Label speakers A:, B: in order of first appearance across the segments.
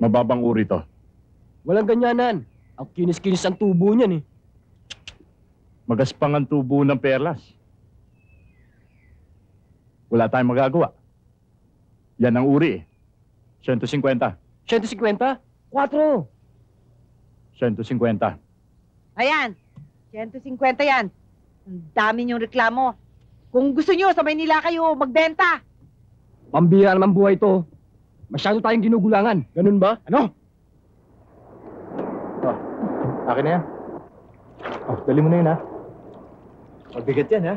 A: Mababang uri to.
B: Walang ganyanan. Ang kinis-kinis ang tubo niyan eh.
A: Magaspang ang tubo ng perlas. Wala tayong magagawa. Yan ang uri eh. 150.
B: 150? 4.
A: 150.
C: Ayan, 150 yan. Ang dami niyong reklamo. Kung gusto niyo, sa Maynila kayo magbenta.
B: Pambira naman buhay to. Masyado tayong ginugulangan. Ganun ba? Ano?
D: Oh, akin na yan. Oh, dali mo na yun, ha? Mabigat yan, ha?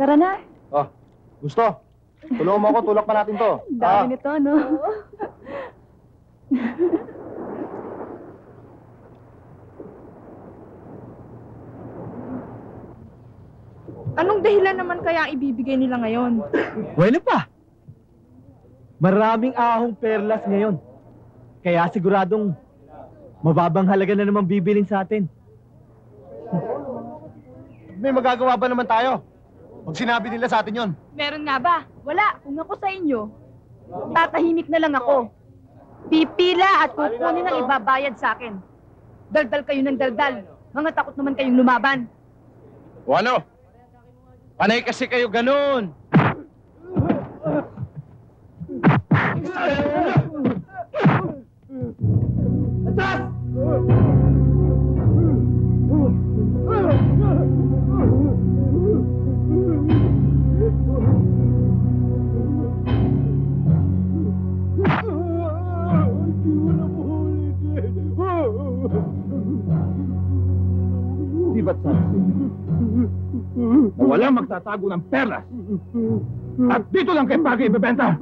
E: Tara na.
D: Oh, gusto? Tulungan mo ako, tulak pa natin to.
E: Dami nito, no?
F: Anong dahilan naman kaya ibibigay nila ngayon?
D: Bueno pa! Maraming ahong perlas ngayon. Kaya siguradong mababang halaga na naman bibilin sa atin. May magagawa ba naman tayo? Pag sinabi nila sa atin yon.
F: Meron nga ba? Wala. Kung ako sa inyo, tatahimik na lang ako. Pipila at kukunin ang ibabayad sa akin. Daldal kayo ng daldal. Mga takot naman kayong lumaban.
G: O ano? Panay kasi kayo ganun.
D: Atras!
A: Di ba't sabi sa inyo na walang magtatago ng perlas? At dito lang kay Pagay ibebenta!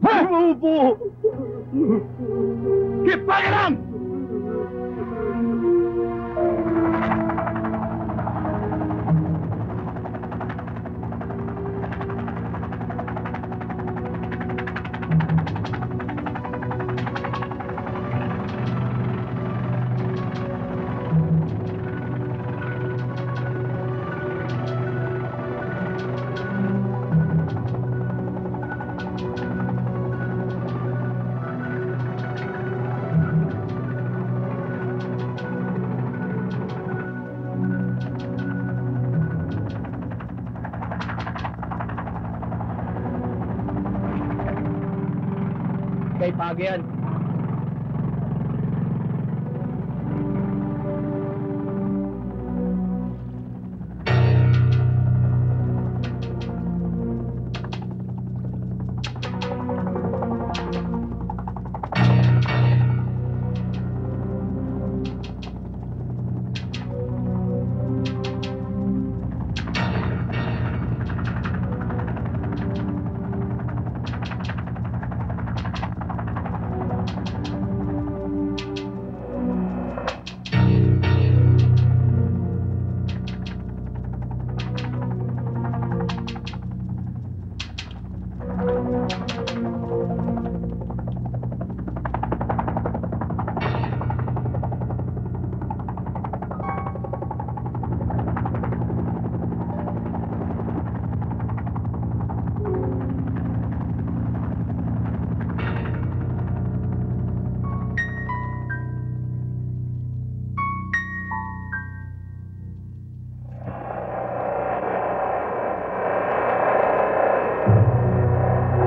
A: Ha?
D: Upo!
A: Kay Pagay lang!
B: Kay Pagay yan.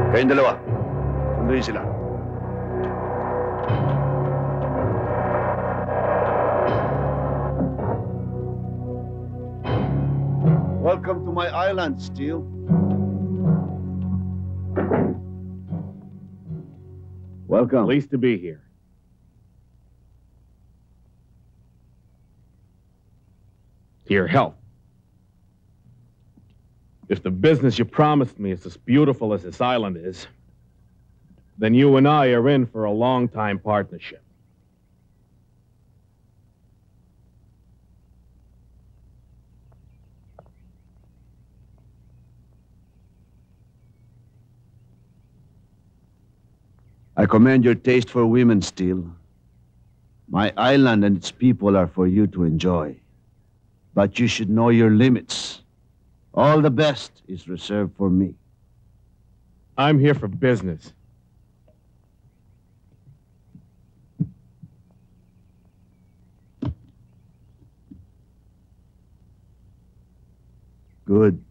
E: Kayong dalawa, sunduin sila. Welcome to my island, Steel. Welcome.
H: Pleased to be here. To your health. If the business you promised me is as beautiful as this island is, then you and I are in for a long-time partnership.
E: I commend your taste for women, Steel. My island and its people are for you to enjoy. But you should know your limits. All the best is reserved for me.
H: I'm here for business.
E: Good.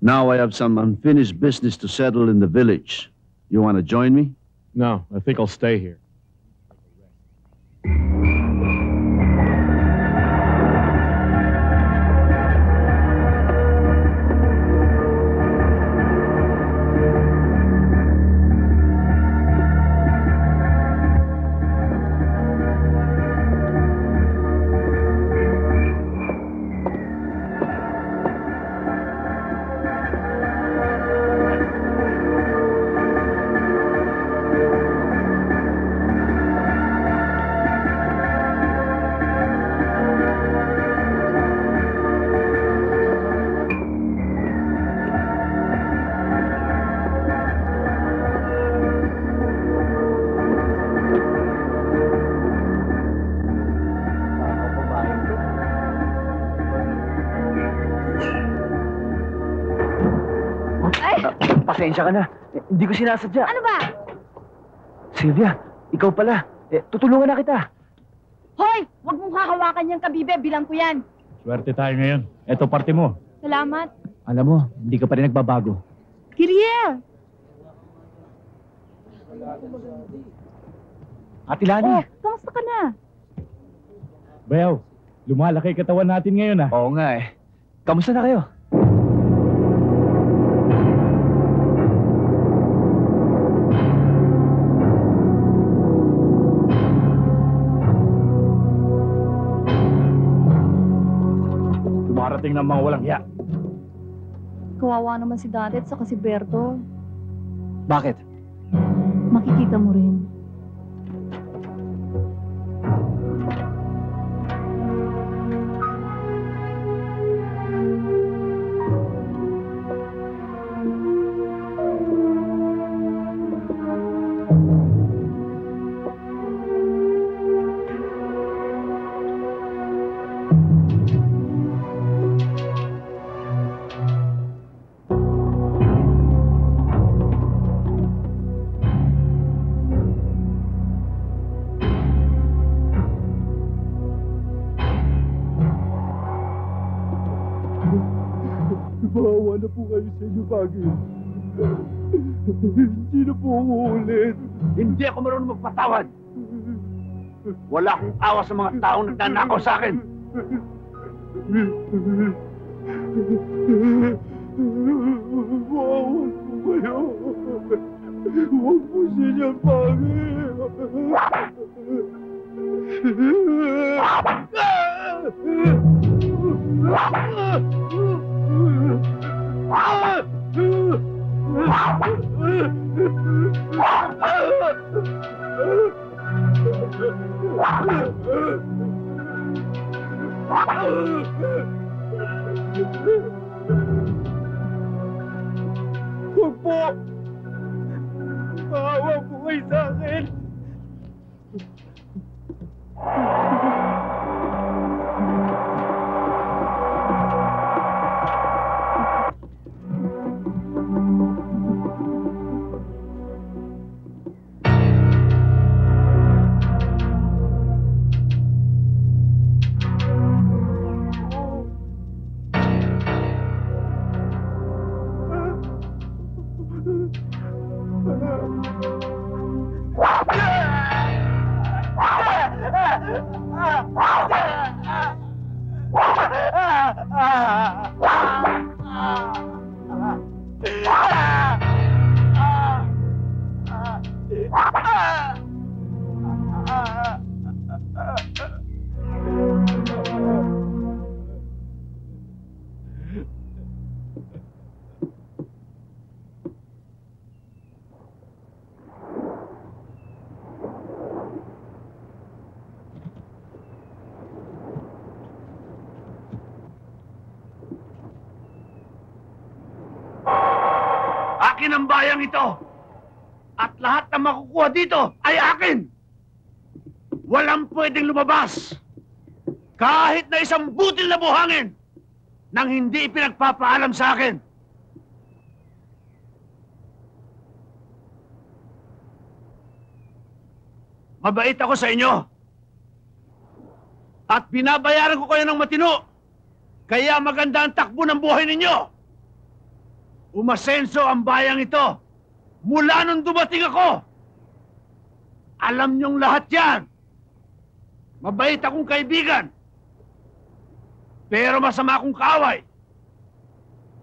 E: Now I have some unfinished business to settle in the village. You want to join me?
H: No, I think I'll stay here.
D: Pasensya ka na. Hindi ko sinasadya.
F: Ano ba?
D: Sylvia, ikaw pala. Tutulungan na kita.
F: Hoy! Huwag mong hahawakan yung kabibe. Bilang ko yan.
A: Swerte tayo ngayon. Eto parte mo.
F: Salamat.
D: Alam mo, hindi ka pa rin nagbabago.
F: Kiriel!
D: Ate Lani.
F: Kamusta ka na?
A: Bayaw, lumalaki katawan natin ngayon ah.
D: Oo nga eh. Kamusta na kayo?
A: Dumarating ng mga walang hiya.
F: Kawawa naman si Dante at saka si Berto.
D: Bakit?
F: Makikita mo rin.
A: Bawa na po kayo sa inyo bagay. Hindi na po umuulit.
E: Hindi ako marunong magpatawad. Wala akong awa sa mga taong nagnanakaw sa akin.
A: Bawal po kayo. Huwag po siya bagay. Huwag po! Maawa po kayo sa akin!
E: Akin ang bayang ito. At lahat na makukuha dito ay akin. Walang pwedeng lumabas. Kahit na isang butil na buhangin nang hindi ipinagpapaalam sa akin. Mabait ako sa inyo. At binabayaran ko kayo ng matino. Kaya maganda ang takbo ng buhay ninyo. Umasenso ang bayang ito mula nung dumating ako. Alam niyong lahat yan. Mabait akong kaibigan. Pero masama akong kaaway.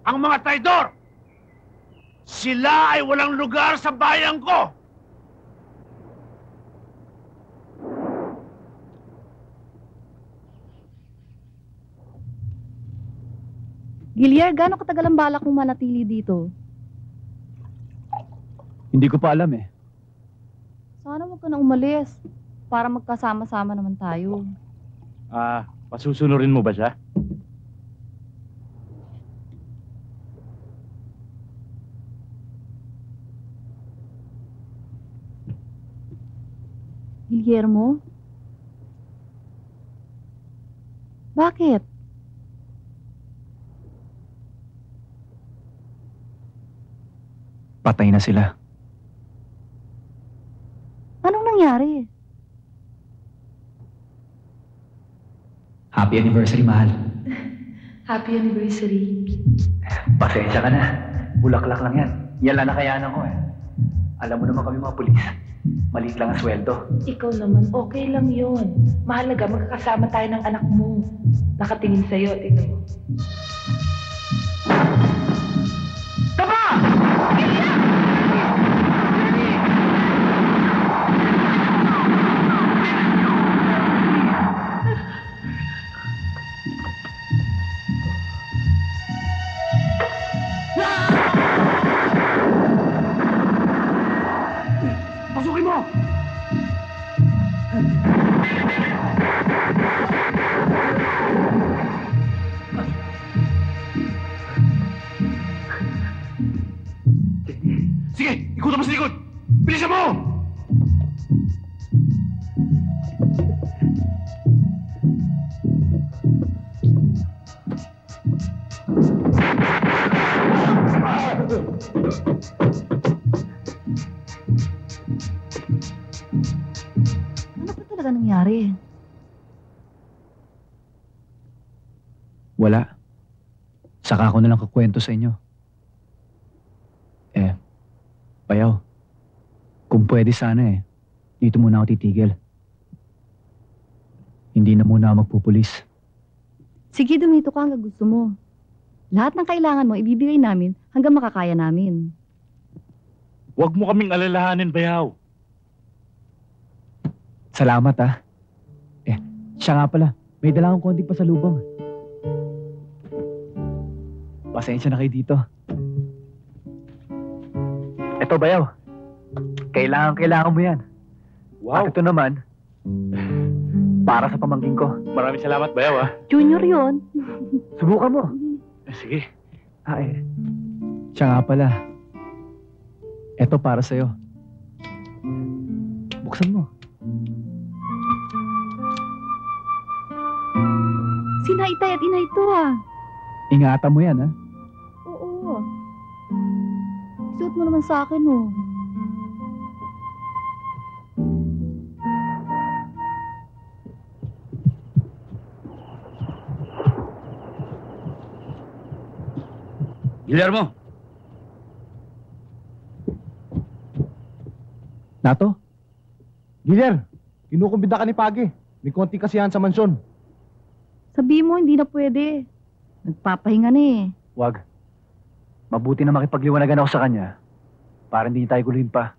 E: Ang mga traidor, sila ay walang lugar sa bayang ko.
F: Giliar, gaano katagal ang balak mong manatili dito?
D: Hindi ko pa alam eh.
F: Sana huwag ka na umalis para magkasama-sama naman tayo.
A: Pasusunurin mo ba siya?
F: Guillermo? Bakit?
D: Patay na sila.
F: Anong nangyari?
D: Happy anniversary, mahal.
F: Happy anniversary.
D: Pasensya ka na. Bulaklak lang yan. Yan lang nakayanan ko eh. Alam mo naman kami mga pulis. Maliit lang ang sweldo.
I: Ikaw naman, okay lang yun. Mahalaga, magkakasama tayo ng anak mo. Nakatingin sa'yo, tingnan mo.
E: Tama! Pasukin mo! Sige, ikutan mo sa likod! Bilisan mo!
F: Ano ba talaga nangyari?
D: Wala. Saka ako nalang kakwento sa inyo. Bayaw. Kung pwede sana dito muna ako titigil. Hindi na muna ako magpupulis.
F: Sige, dumito ka hanggang gusto mo. Lahat ng kailangan mo, ibibigay namin hanggang makakaya namin.
A: Huwag mo kaming alalahanin, Bayaw.
D: Salamat siya nga pala. May dala akong konting pasalubong. Pasensya na kayo dito. Eto, Bayaw. Kailangan mo yan.
A: Wow.
D: At ito naman, para sa pamangking ko.
A: Maraming salamat, Bayaw,
F: Junior yon.
D: Subukan mo.
A: Sige.
D: Siya nga pala. Eto para sa'yo. Buksan mo.
F: Sina Itay at Inay to
D: Ingatan mo yan,
F: Oo. Suot mo naman sa akin,
E: Guillermo!
B: Nato? Giler, kinukumbida ka ni Pagi. May konti kasiyahan sa mansyon.
F: Sabi mo, hindi na pwede. Nagpapahinga na eh.
D: Wag. Mabuti na makipagliwanagan ako sa kanya para hindi tayo guluhin pa.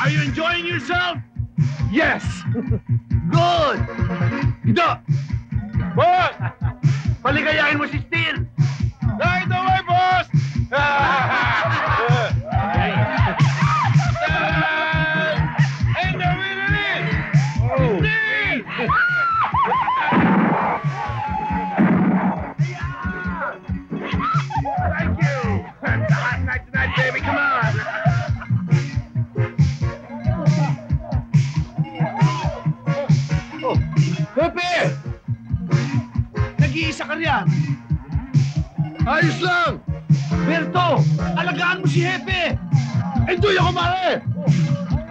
E: Are you enjoying yourself?
A: Yes!
E: Good! Ito! Boss! Paligayahin mo si Steel!
A: Right away, boss! And the winner is... Steve! Thank you! It's a hot night tonight, baby. Come on!
E: Pepe! Nag-iisa ka riyan! Ayos lang! Berto! Alagaan mo si Hepe! Enjoy ako, mare!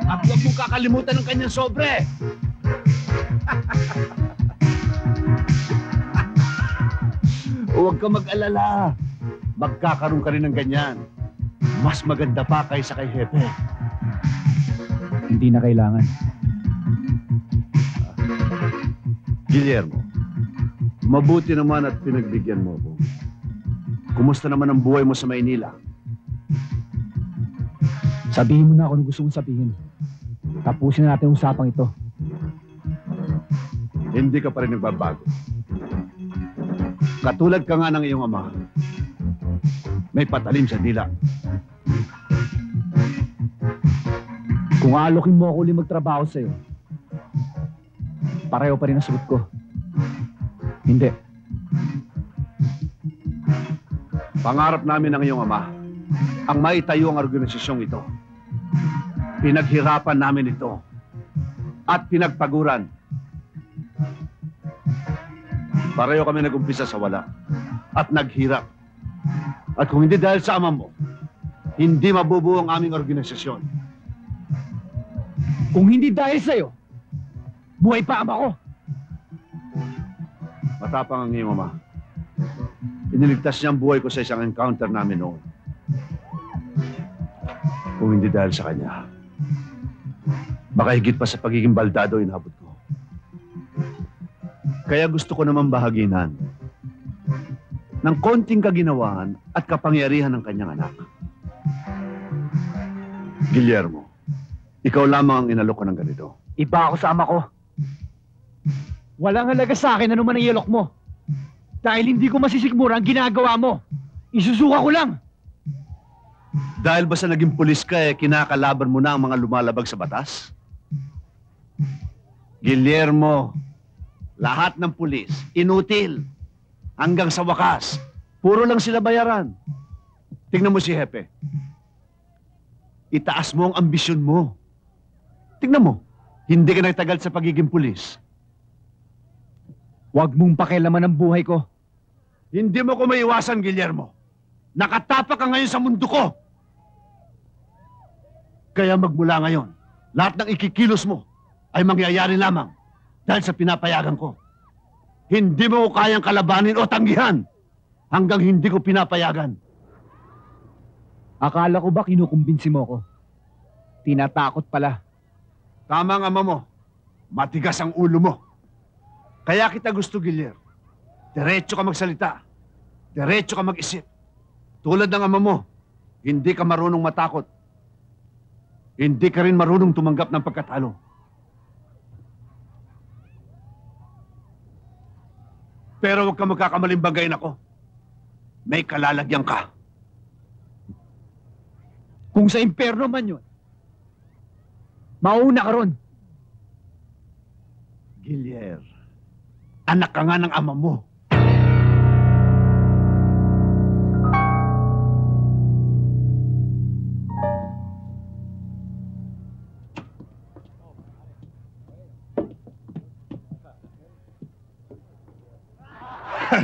E: At huwag mong kakalimutan ng kanyang sobre! Huwag ka mag-alala. Magkakaroon ka rin ng ganyan. Mas maganda pa kaysa kay Hepe.
D: Hindi na kailangan.
E: Guillermo, mabuti naman at pinagbigyan mo ako. Kumusta naman ang buhay mo sa Maynila?
D: Sabihin mo na kung ano gusto mong sabihin. Tapusin na natin ang usapang ito.
E: Hindi ka pa rin nagbabago. Katulad ka nga ng iyong ama. May patalim sa dila.
D: Kung alokin mo ako ulit magtrabaho sa'yo, pareho pa rin ang sagot ko. Hindi.
E: Pangarap namin ng iyong ama ang maitayo ang organisasyong ito. Pinaghirapan namin ito at pinagpaguran. Pareho kami nag-umpisa sa wala at naghirap. At kung hindi dahil sa ama mo, hindi mabubuo ang aming organisasyon.
B: Kung hindi dahil sa'yo, buhay pa ama ko.
E: Matapang ang iyong ama. Iniligtas niya ang buhay ko sa isang encounter namin noon. Kung hindi dahil sa kanya, baka higit pa sa pagiging baldado inabot ko. Kaya gusto ko naman bahaginan ng konting kaginawaan at kapangyarihan ng kanyang anak. Guillermo, ikaw lamang ang inalok ko ng ganito.
D: Iba ako sa ama ko.
B: Walang halaga sa akin ano man ang ilok mo. Dahil hindi ko masisigmura ang ginagawa mo. Isusuka ko lang.
E: Dahil ba sa naging pulis ka kinakalaban mo na ang mga lumalabag sa batas? Guillermo, lahat ng pulis, inutil. Hanggang sa wakas, puro lang sila bayaran. Tingnan mo si Hepe. Itaas mo ang ambisyon mo. Tingnan mo, hindi ka nagtagal sa pagiging pulis.
B: Huwag mong pakialaman ang buhay ko.
E: Hindi mo ko maiwasan, Guillermo. Nakatapak ka ngayon sa mundo ko. Kaya magmula ngayon, lahat ng ikikilos mo ay mangyayari lamang dahil sa pinapayagan ko. Hindi mo ko kayang kalabanin o tanggihan hanggang hindi ko pinapayagan.
B: Akala ko ba kinukumbinsi mo ko? Tinatakot pala.
E: Tama ang ama mo. Matigas ang ulo mo. Kaya kita gusto, Guillermo. Diretso ka magsalita. Diretso ka mag-isip. Tulad ng ama mo, hindi ka marunong matakot. Hindi ka rin marunong tumanggap ng pagkatalo. Pero huwag ka magkakamaling bagayin ako. May kalalagyan ka.
B: Kung sa impyerno man yun, mauna ka ron.
E: Guillermo, anak ka nga ng ama mo.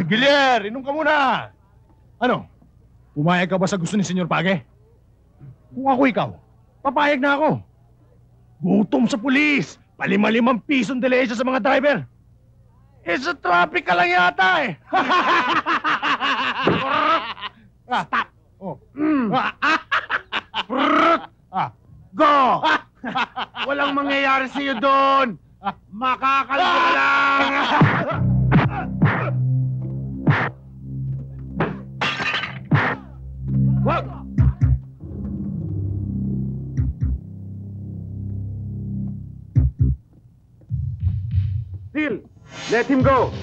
A: Giler, inom ka muna. Ano? Pumayag ka ba sa gusto ni Senyor Page? Kung ako ikaw, papayag na ako. Gutom sa pulis. Palima-limang pisong delesya sa mga driver. Sa traffic ka lang yata eh. Stop. Oh. Go! Walang mangyayari sa'yo doon. Makakalbo ka lang. Wag! Phil, let him go.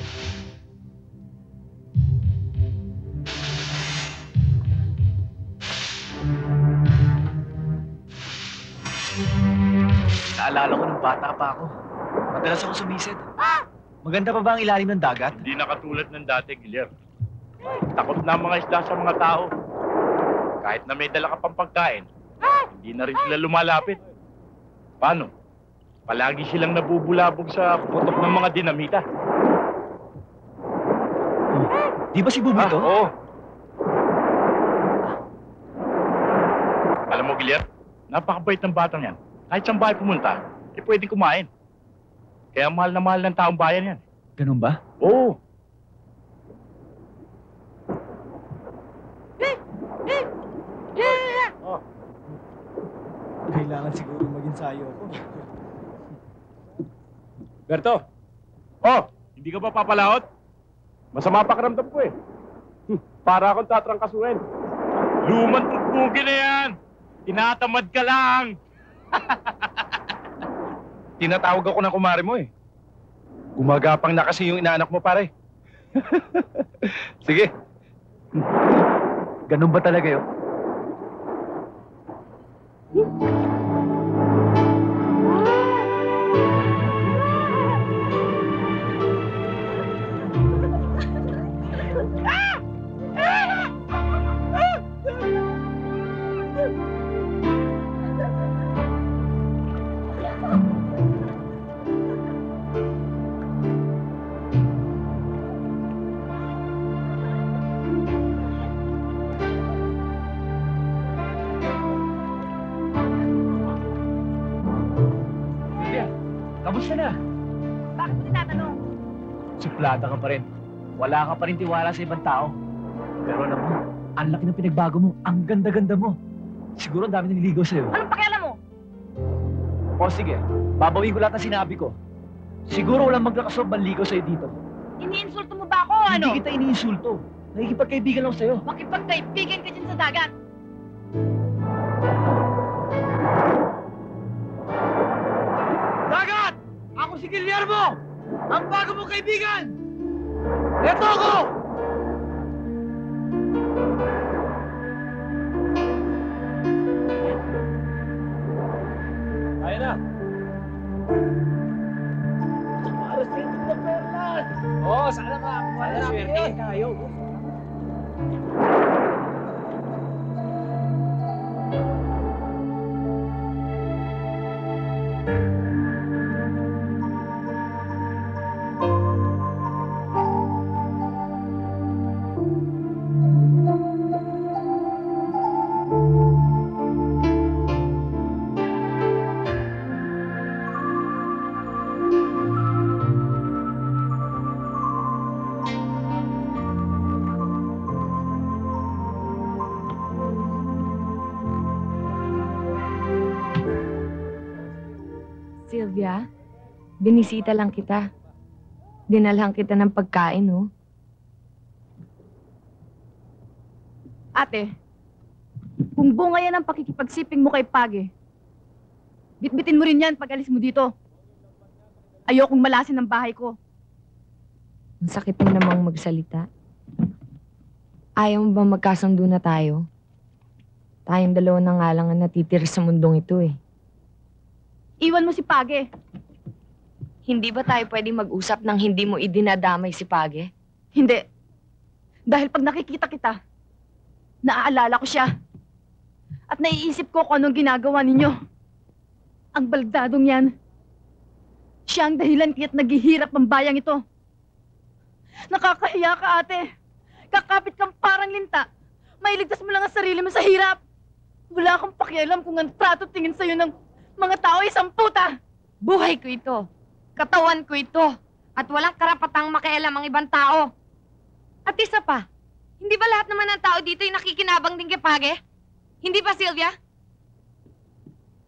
B: Naalala ko nung bata pa ako. Madalas ako sumisid. Maganda pa ba ang ilalim ng dagat?
G: Hindi na katulad ng dati, Giler. Takot na ang mga isda sa mga tao. Kahit na may dala ka pang pagkain, hindi na rin sila lumalapit. Paano? Palagi silang nabubulabog sa putok ng mga dinamita.
B: Di ba si Buboy to?
G: Oo. Alam mo, Giler, napakabait ng batang yan. Kahit saan bahay pumunta, pwede kumain. Kaya mahal na mahal ng taong bayan yan.
B: Ganun ba?
G: Oo.
B: Kailangan siguro mag-ensayo ako.
G: Berto! Oh! Hindi ka ba papalaot? Masama pakiramdam ko eh. Para akong tatrangkasuhin. Lumang tugtugin na yan! Tinatamad ka lang! Tinatawag ako ng kumare mo eh. Gumagapang na kasi yung inaanak mo, pare. Sige.
B: Ganun ba talaga yun? Kamusta na?
F: Bakit mo tinatanong?
B: Suplada ka pa rin. Wala ka pa rin tiwala sa ibang tao. Pero alam mo, ang laki ng pinagbago mo. Ang ganda-ganda mo. Siguro ang dami naliligaw sa'yo.
F: Anong pakialam mo?
B: O sige, babawin ko lahat ng sinabi ko. Siguro walang magkakasob manligaw sa'yo dito.
F: Iniinsulto mo ba ako o ano?
B: Hindi kita iniinsulto. Nakikipagkaibigan lang sa'yo.
F: Makipagkaibigan ka dyan sa dagat.
B: Dagat! Ako si Guillermo! Ang bago mong kaibigan! Eto ako! Kaya na! Para sa ito na perlas! Oo, sana makakuha na namin tayo.
F: Sylvia, binisita lang kita. Dinalhan kita ng pagkain, oh. Ate, kung bunga yan ang pakikipagsiping mo kay Page, bitbitin mo rin yan pag alis mo dito. Ayokong malasin ang bahay ko. Ang sakit mo namang magsalita. Ayaw mo ba magkasundo na tayo? Tayong dalawa na nga lang ang natitira sa mundong ito, eh. Iwan mo si Page. Hindi ba tayo pwedeng mag-usap nang hindi mo idinadamay si Page? Hindi. Dahil pag nakikita kita, naaalala ko siya. At naiisip ko kung anong ginagawa ninyo. Ang baldadong yan. Siya ang dahilan kaya't naghihirap ang bayang ito. Nakakahiya ka, ate. Kakapit kang parang linta. Mailigtas mo lang ang sarili mo sa hirap. Wala kang pakialam kung ang trato tingin sa'yo ng mga tao ay isang puta.
J: Buhay ko ito. Katawan ko ito. At walang karapatang makialam ang ibang tao. At isa pa, hindi ba lahat naman ng tao dito ay nakikinabang din kay Page? Hindi ba, Sylvia?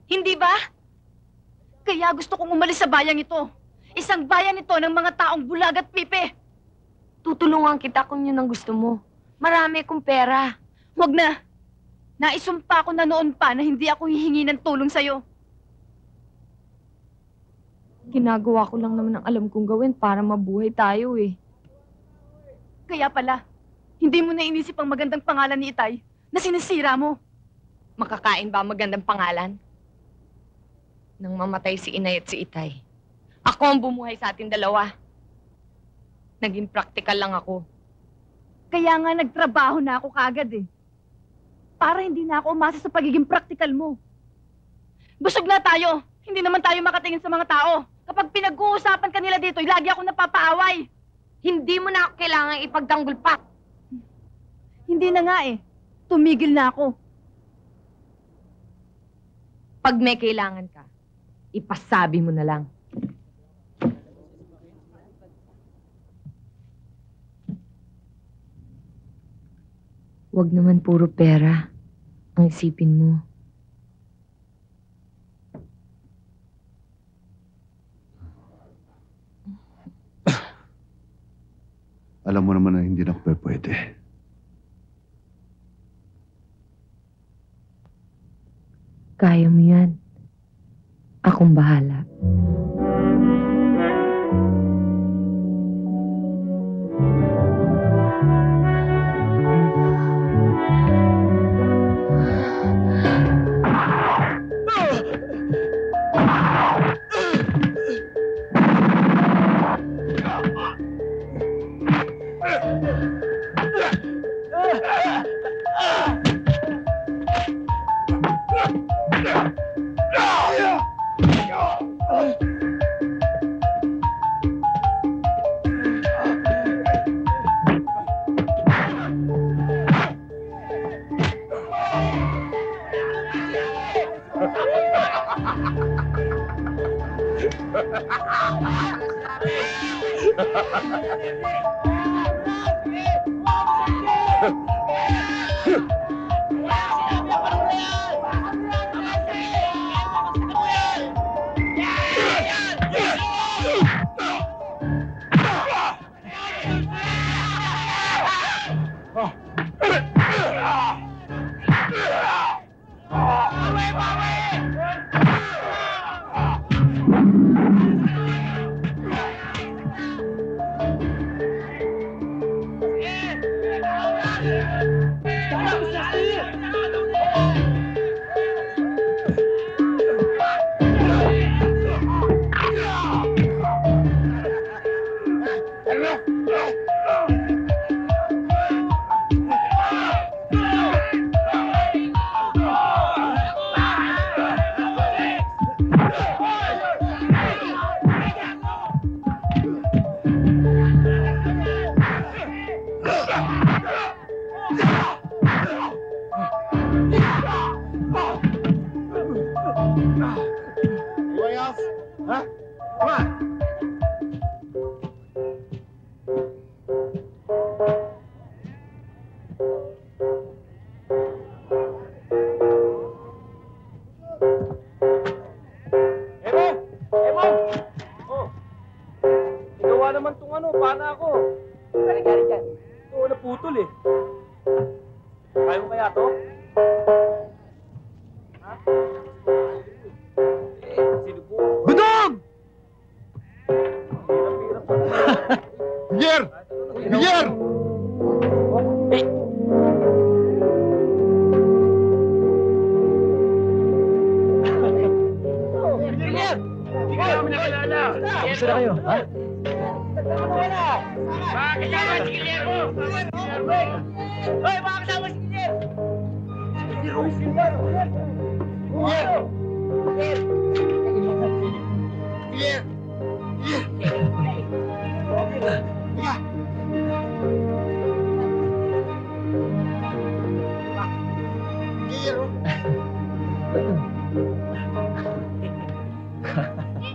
J: Hindi ba?
F: Kaya gusto kong umalis sa bayang ito. Isang bayan ito ng mga taong bulag at pipe.
J: Tutulungan kita kung yun ang gusto mo. Marami akong pera.
F: Huwag na. Naisumpa ko na noon pa na hindi ako hihingi ng tulong sa'yo.
J: Ginagawa ko lang naman ang alam kong gawin para mabuhay tayo eh.
F: Kaya pala, hindi mo na inisip ang magandang pangalan ni Itay na sinisira mo.
J: Makakain ba ang magandang pangalan? Nang mamatay si Inay at si Itay, ako ang bumuhay sa ating dalawa. Naging practical lang ako.
F: Kaya nga nagtrabaho na ako kaagad eh. Para hindi na ako umasa sa pagiging practical mo. Busog na tayo. Hindi naman tayo makatingin sa mga tao. Kapag pinag-uusapan ka nila dito, lagi ako napapaaway.
J: Hindi mo na ako kailangan ipagtanggol pa.
F: Hindi na nga eh. Tumigil na ako.
J: Pag may kailangan ka, ipasabi mo na lang. Huwag naman puro pera ang isipin mo.
E: Alam mo naman na hindi na ako pwede.
J: Kaya mo yan. Akong bahala.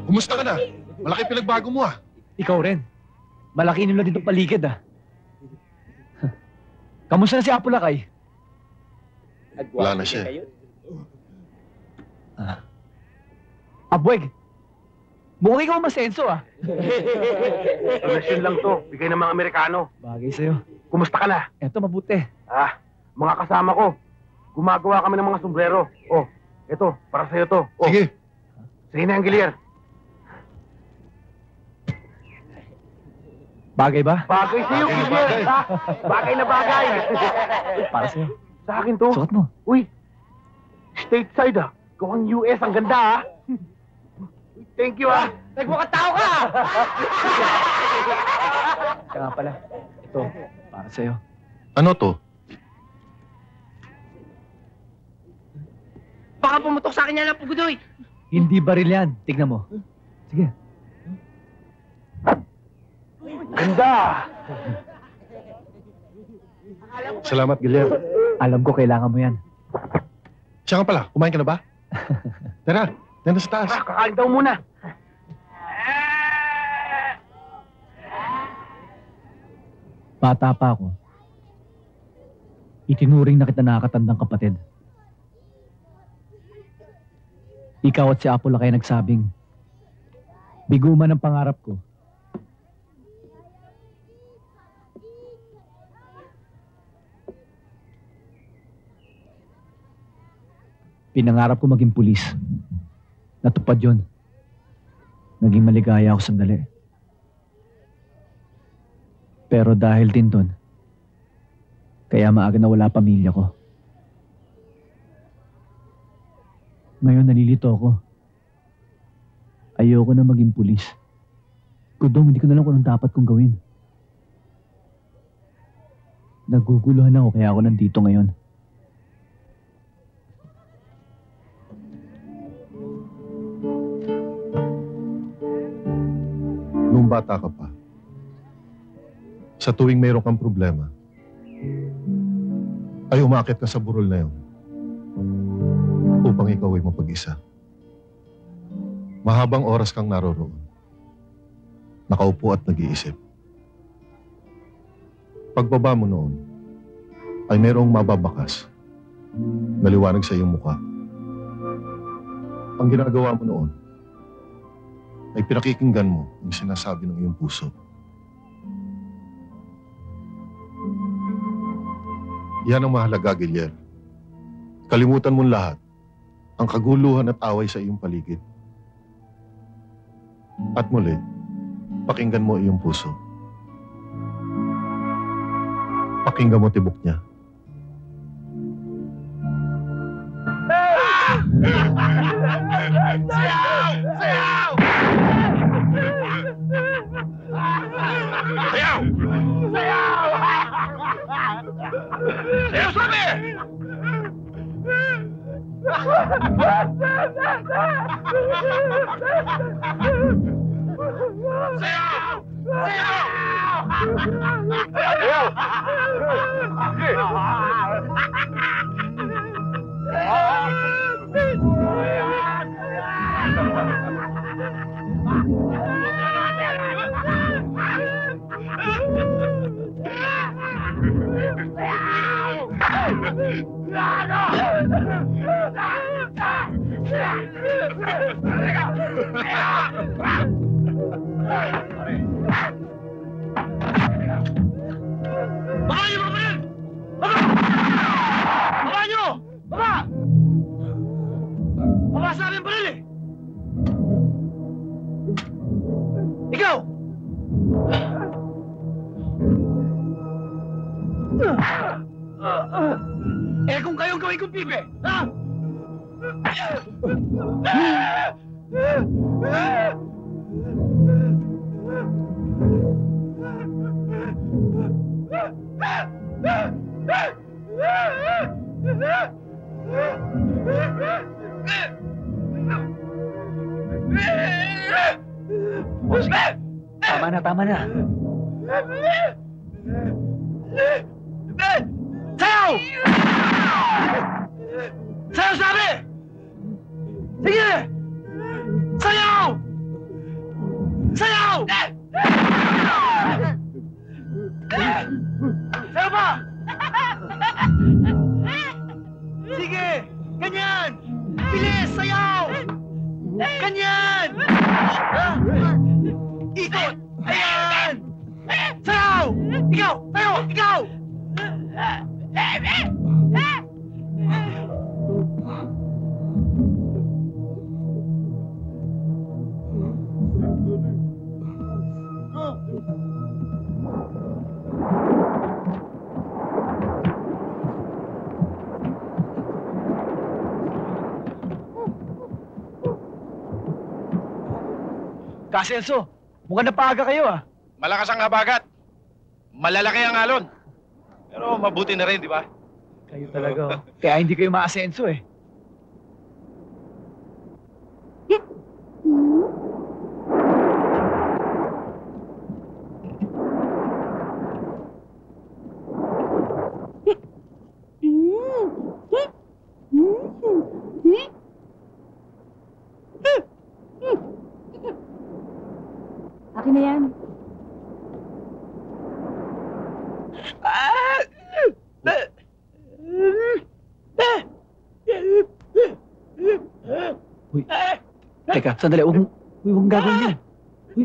A: Kumusta ka na? Malaki pinagbago mo ah.
B: Ikaw rin. Malaki nila dito paligid ah. Kamusta na si Apo Lakay?
A: Wala na siya.
B: Abweg, mukhang ikaw masenso ah.
K: Donasyon lang to. Bigay ng mga Amerikano.
B: Bagay sa'yo.
K: Kumusta ka na?
B: Eto, mabuti.
K: Mga kasama ko. Gumagawa kami ng mga sombrero. Oh, ito. Para sa'yo to. Oh.
A: Sige.
K: Sige na, Angelier.
B: Bagay ba?
K: Bagay sa'yo, Angelier. Bagay na bagay.
B: Para sa'yo.
K: Sa akin to.
B: Sukat mo.
K: Uy. Stateside ah. Gawang US. Ang ganda ah. Thank you ah. Nagmukatao ka.
B: Kaya nga pala. Ito, para sa'yo.
A: Ano to?
K: Baka pumutok sa akin yan ang pugudoy.
B: Hindi baril yan. Tignan mo. Sige.
K: Ganda.
A: Salamat, Guillermo.
B: Alam ko kailangan mo yan.
A: Siya nga pala, kumain ka na ba? Tara, nandun sa taas.
K: Kakain daw muna.
B: Bata pa ako. Itinuring na kita nakakatandang kapatid. Ikaw at si Apo Lakay nagsabing, bigo man ang pangarap ko. Pinangarap ko maging pulis. Natupad yun. Naging maligaya ako sandali. Pero dahil din doon, kaya maaga na wala pamilya ko. Ngayon nalilito ako. Ayoko na maging pulis. Kudong, hindi ko na lang kung anong dapat kong gawin. Naguguluhan ako kaya ako nandito ngayon.
A: Nung bata ka pa, sa tuwing mayroon kang problema, ay umakit ka sa burol na yun upang ikaw ay mapag-isa. Mahabang oras kang naroroon, nakaupo at nag-iisip. Pagbaba mo noon, ay mayroong mababakas na liwanag sa iyong mukha. Ang ginagawa mo noon, ay pinakikinggan mo yung sinasabi ng iyong puso. Yan ang mahalaga, Guillermo. Kalimutan mo lahat ang kaguluhan at away sa iyong paligid. At muli, pakinggan mo iyong puso. Pakinggan mo tibok niya.
G: Sayaw! Sayaw! Sayaw sabi! Sayaw! Sayaw! Baka nyo ba rin? Baka! Baka nyo! Baka! Baka sa akin pa rin eh! Ikaw! Eh kung kayong gawin kong pibe, ha?
B: Tama na, tama na.
G: Sayaw!
K: Sayaw sabi! Sige! Sayaw! Sayaw! Sayaw pa! Sige! Ganyan! Bilis! Sayaw! Ganyan! Ikot! Ayan! Sayaw! Ikaw! Tayo! Ikaw!
B: Kasenso, mukhang napaaga kayo ah.
G: Malakas ang habagat. Malalaki ang alon. Pero mabuti na rin, di ba?
B: Kayo talaga oh. Kaya hindi kayo maasenso eh.
F: Akin na yan.
B: Uy, teka, sandali. Huwag mong gagawin yan. Uy.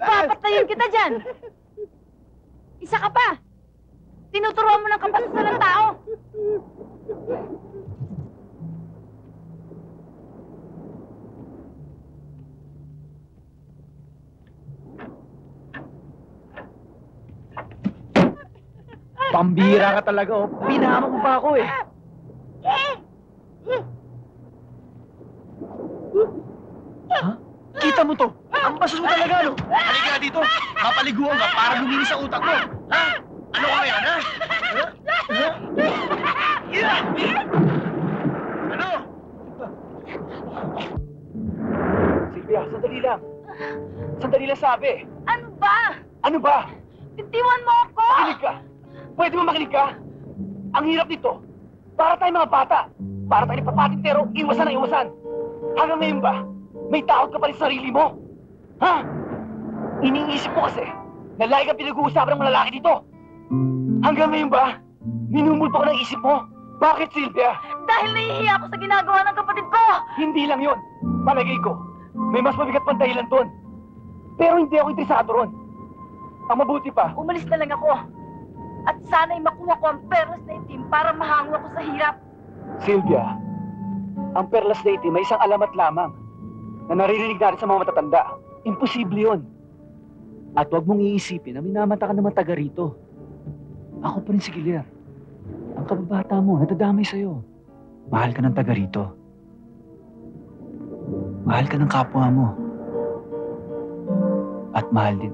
F: Papatayin kita dyan! Isa ka pa! Tinuturuan mo ng kapatusan ng tao!
B: Pambira ka talaga oh. Pinama mo pa ako eh. Ha? Kita mo to? Ang bastos mo talaga, no? Halika na dito. Mapaliguan ka para luminis ang utak mo. Ha? Ano ka yan, ha? Ano? Silvia, sandali lang. Sandali lang sabi.
F: Ano ba?
B: Ano ba?
F: Bitiwan mo ako!
B: Makinig ka! Pwede mo makinig ka? Ang hirap nito. Para tayong mga bata. Para tayo nagpapatintero, iwasan na iwasan. Hanggang ngayon ba, may takot ka pa rin sa sarili mo? Ha? Iniisip ko kasi na lagi kang pinag-uusapan ng mga lalaki dito. Hanggang ngayon ba, minumulpa ko ng isip mo? Bakit, Silvia?
F: Dahil nahihiya ako sa ginagawa ng kapatid ko!
B: Hindi lang yon. Palagay ko, may mas mabigat pang dahilan doon. Pero hindi ako interesado ron. Ang mabuti pa,
F: Umalis na lang ako. At sana'y makuha ko ang perlas na itim para mahango ako sa hirap.
B: Silvia, ang perlas na itim may isang alamat lamang na naririnig natin sa mga matatanda. Imposible yun. At huwag mong iisipin na minamata ka naman taga rito. Ako pa rin si Giler. Ang kababata mo, nadadamay sa'yo. Mahal ka ng taga rito. Mahal ka ng kapwa mo. At mahal din.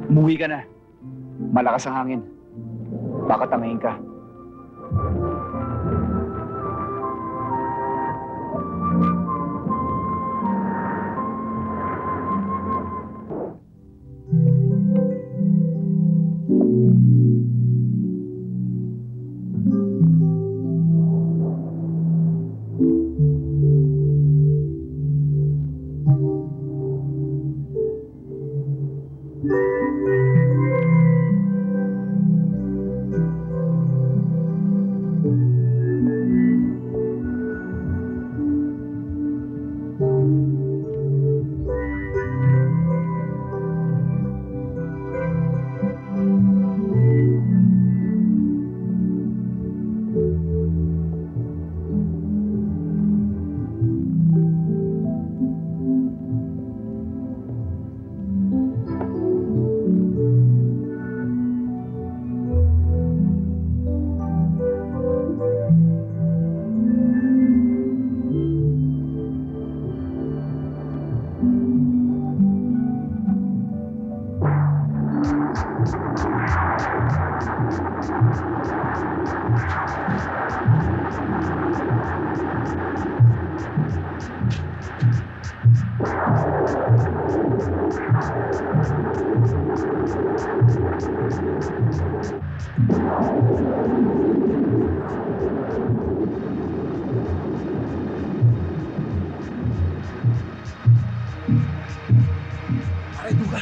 B: Umuwi ka na. Malakas ang hangin. Baka tamayin ka.
A: Pare, duga.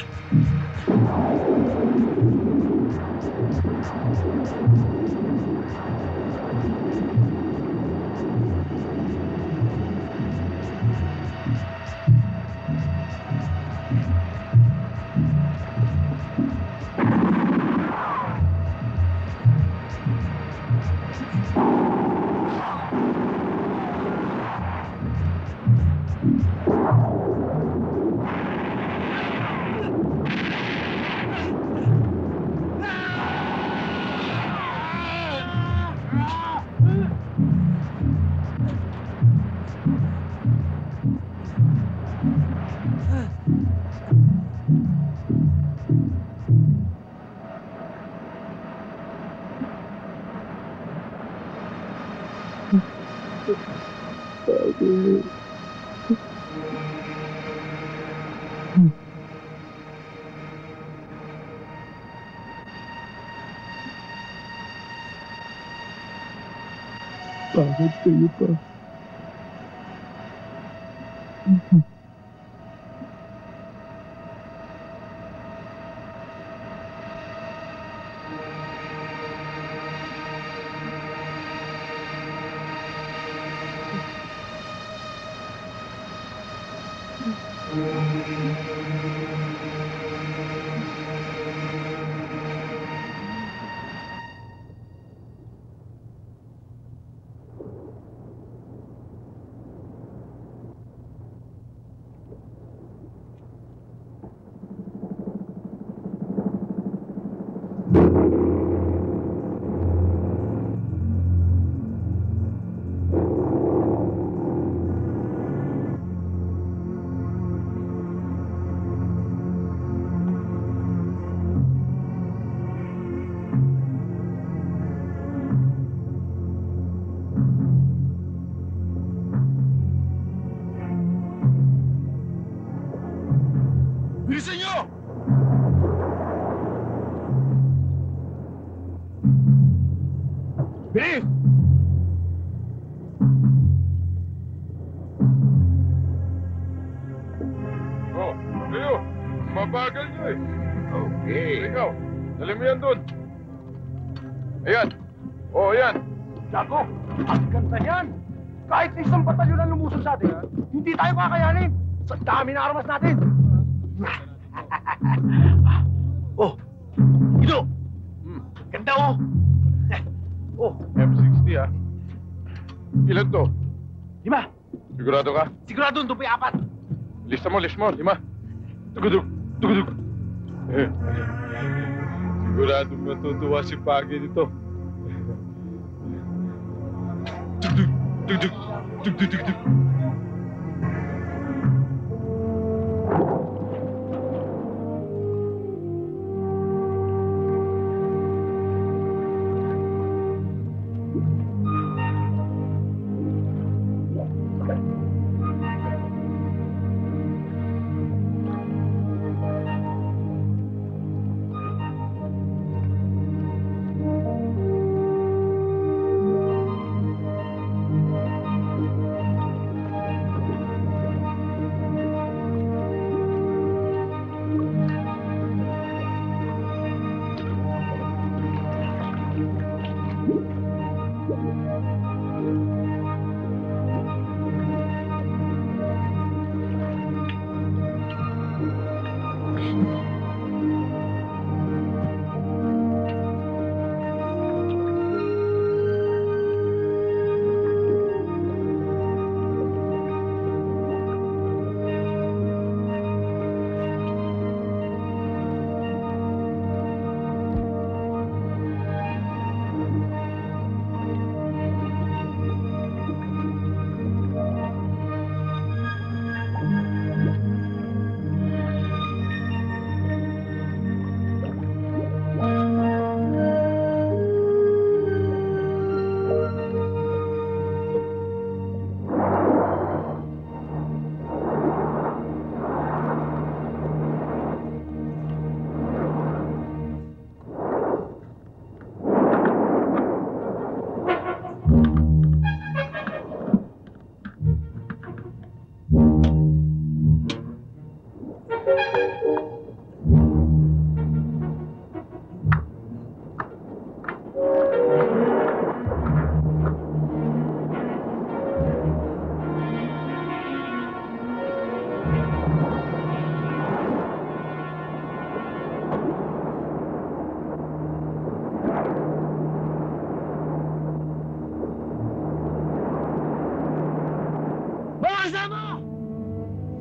K: Bakit kayo pa?
A: Bilisan nyo! Bilis!
L: Oh, kayo! Mabagal nyo eh. Okay. Ikaw, dali mo yan dun. Ayan. Oh, ayan.
K: Jago, ang ganda niyan. Kahit isang batalyon ang lumusong sa atin, hindi tayo kakayanin. Sa dami na armas natin.
B: Oh, Guido! Ganda oh!
L: Oh, M60 ah. Ilan to?
B: 5.
L: Sigurado ka?
B: Sigurado, doon pa 4.
L: Lista mo, 5. Tugudug, tugudug. Sigurado matutuwa si Pagi dito. Tugdug, tugdug, tugdug, tugdug.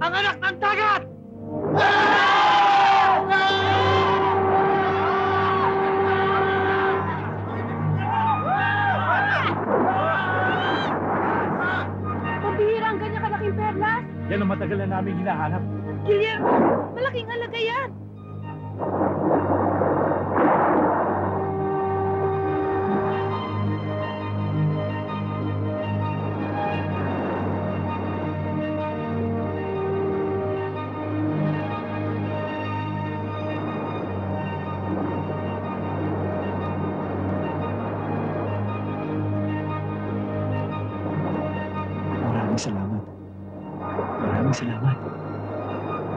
B: Ang anak ng dagat!
F: Pambihira ang ganyan kalaking perlas.
G: Yan ang matagal na namin hinahanap.
F: Guillermo, malaking halaga yan.
D: Maraming salamat. Maraming salamat.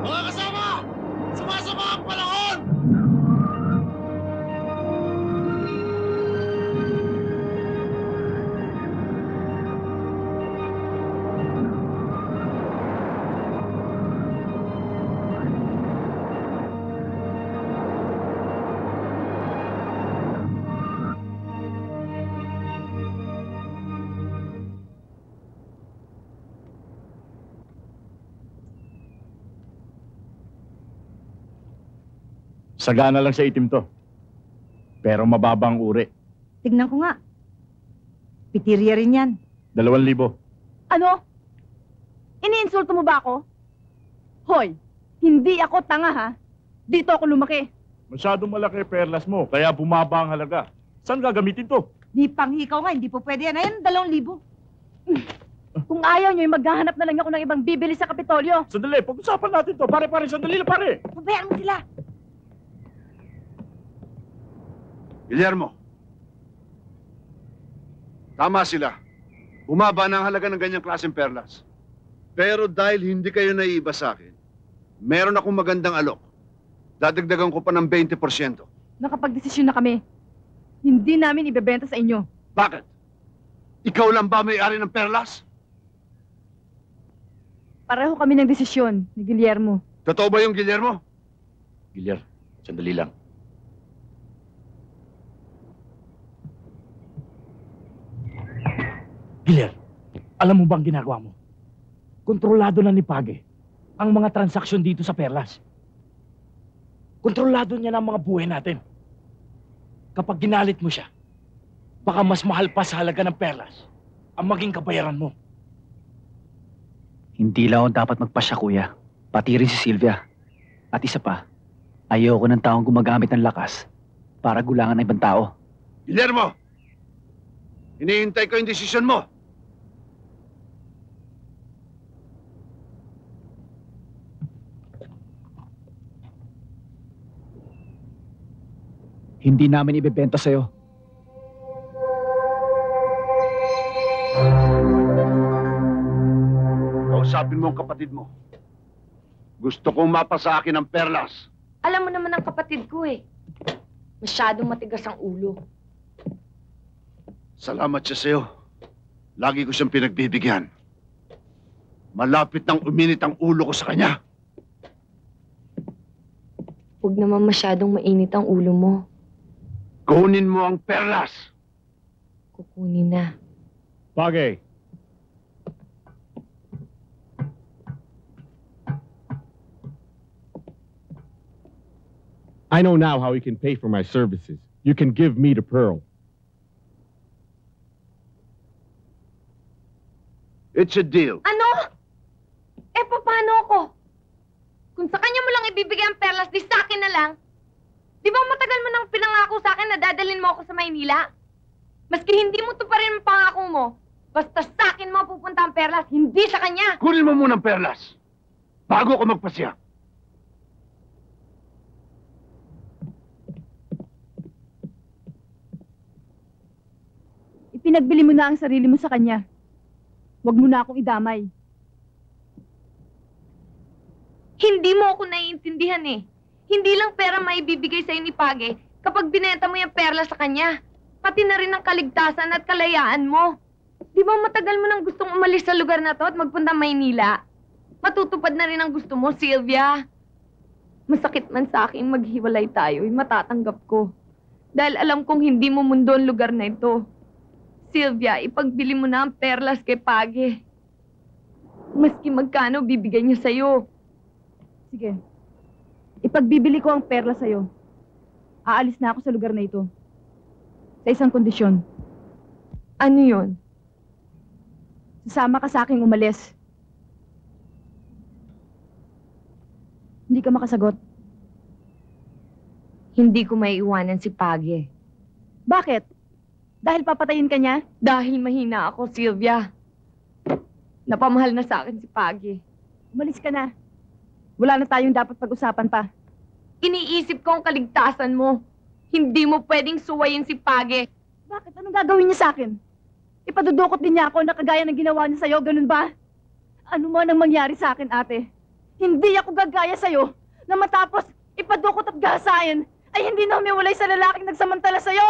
A: Mga kasama! Sumasama ang panahon!
G: Sagana lang sa itim to. Pero mababang uri.
C: Tignan ko nga. Pitirya rin yan.
G: 2,000.
F: Ano? Iniinsulto mo ba ako? Hoy, hindi ako tanga ha. Dito ako lumaki.
G: Masyadong malaki perlas mo, kaya bumaba ang halaga. Saan gagamitin to?
C: Di panghikaw nga, hindi po pwede yan. Ayun, 2,000.
F: Kung ayaw nyo, maghahanap na lang ako ng ibang bibili sa Kapitolyo.
G: Sandali, pag-usapan natin to. Pare, sandali lang, pare.
C: Pabayaan mo sila.
E: Guillermo, tama sila. Bumaba na ang halaga ng ganyang klaseng perlas. Pero dahil hindi kayo naiiba sa akin, meron akong magandang alok. Dadagdagan ko pa ng 20%.
F: Nakapag-desisyon na kami. Hindi namin ibebenta sa inyo.
E: Bakit? Ikaw lang ba may-ari ng perlas?
F: Pareho kami ng desisyon ni Guillermo.
E: Totoo ba yung Guillermo?
G: Gilyar, sandali lang. Gilyar, alam mo bang ginagawa mo? Kontrolado na ni Page ang mga transaksyon dito sa perlas. Kontrolado niya na ang mga buhay natin. Kapag ginalit mo siya, baka mas mahal pa sa halaga ng perlas ang maging kabayaran mo.
D: Hindi lang ako dapat magpasya, kuya. Pati rin si Sylvia. At isa pa, ayoko ng taong gumagamit ng lakas para gulangan ng ibang tao.
E: Guillermo! Hinihintay ko yung desisyon mo.
D: Hindi namin ibebenta sa'yo.
E: Kausapin mo ang kapatid mo. Gusto kong mapa sa akin ang perlas.
J: Alam mo naman ang kapatid ko eh. Masyadong matigas ang ulo.
E: Salamat siya sa'yo. Lagi ko siyang pinagbibigyan. Malapit nang uminit ang ulo ko sa kanya.
J: Huwag naman masyadong mainit ang ulo mo.
E: Kunin mo ang perlas.
J: Kukunin na.
H: Page. I know now how you can pay for my services. You can give me the pearl.
E: It's a deal.
J: Ano? Eh, paano ako? Kung sa kanya mo lang ibibigay ang perlas, di sa akin na lang. Di ba matagal mo nang pinangako sa akin na dadalhin mo ako sa Maynila? Maski hindi mo to pa rin ang pangako mo, basta sa akin mo pupunta ang perlas, hindi sa kanya.
E: Kunin mo muna ang perlas. Bago ako magpasya.
F: Ipinagbili mo na ang sarili mo sa kanya. Huwag mo na akong idamay.
J: Hindi mo ako naiintindihan. maintindihan eh. Hindi lang pera maibibigay sa'yo ni Page kapag binenta mo yung perla sa kanya. Pati na rin ang kaligtasan at kalayaan mo. Di ba matagal mo nang gustong umalis sa lugar na to at magpunta Maynila? Matutupad na rin ang gusto mo, Sylvia. Masakit man sa akin maghiwalay tayo, matatanggap ko. Dahil alam kong hindi mo mundo ang lugar na ito. Sylvia, ipagbili mo na ang perlas kay Page. Maski magkano bibigay niya sa'yo.
F: Sige. Ipagbibili ko ang perla sa'yo. Aalis na ako sa lugar na ito. Sa isang kondisyon.
J: Ano yun?
F: Sasama ka sa aking umalis. Hindi ka makasagot.
J: Hindi ko maiiwanan si Page.
F: Bakit? Dahil papatayin ka niya?
J: Dahil mahina ako, Sylvia. Napamahal na sa akin si Page.
F: Umalis ka na. Wala na tayong dapat pag-usapan pa.
J: Iniisip ko ang kaligtasan mo. Hindi mo pwedeng suwayin si Page.
F: Bakit? Anong gagawin niya sa akin? Ipadudukot din niya ako na kagaya ng ginawa niya sa'yo, ganun ba? Ano man ang mangyari sa akin, ate? Hindi ako gagaya sa'yo na matapos ipadukot at gahasain ay hindi na humiwalay sa lalaking nagsamantala sa'yo!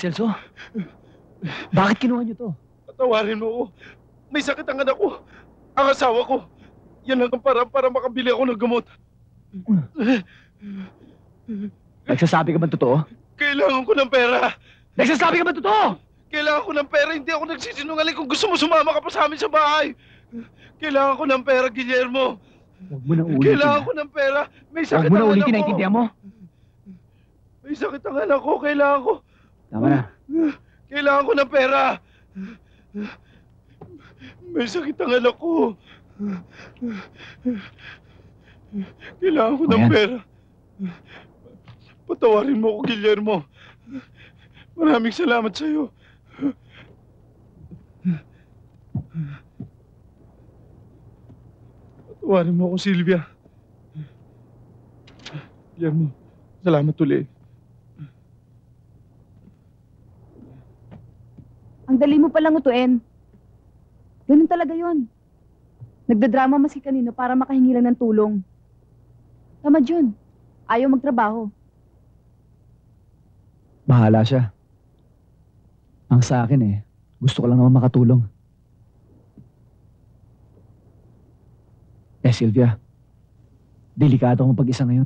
D: Celso, bakit kinuha niyo to?
K: Patawarin mo ako. May sakit ang anak ko. Ang asawa ko. Yan lang ang para makabili ako ng gamot.
D: Nagsasabi ka ba totoo?
K: Kailangan ko ng pera.
D: Nagsasabi ka ba totoo?
K: Kailangan ko ng pera. Hindi ako nagsisinungaling. Kung gusto mo sumama ka pa sa amin sa bahay. Kailangan ko ng pera, Guillermo.
D: Huwag mo na ulitin.
K: Kailangan ko ng pera. May sakit
D: ang anak ko. Huwag mo na ulitin,
K: ko.
D: naintindihan mo?
K: May sakit ang anak ko. Kailangan ko.
D: Tama na.
K: Kailangan ko ng pera. May sakit ang anak ko. Kailangan ko ng pera. Patawarin mo ako, Guillermo. Maraming salamat sa'yo. Patawarin mo ako, Sylvia. Guillermo, salamat ulit.
F: Ang dali mo palang utuin. Ganun talaga yon. Nagdadrama maski kanino para makahingi lang ng tulong. Tamad yun. Ayaw magtrabaho.
D: Bahala siya. Ang sa akin gusto ko lang naman makatulong. Sylvia, delikado akong pag-isa ngayon.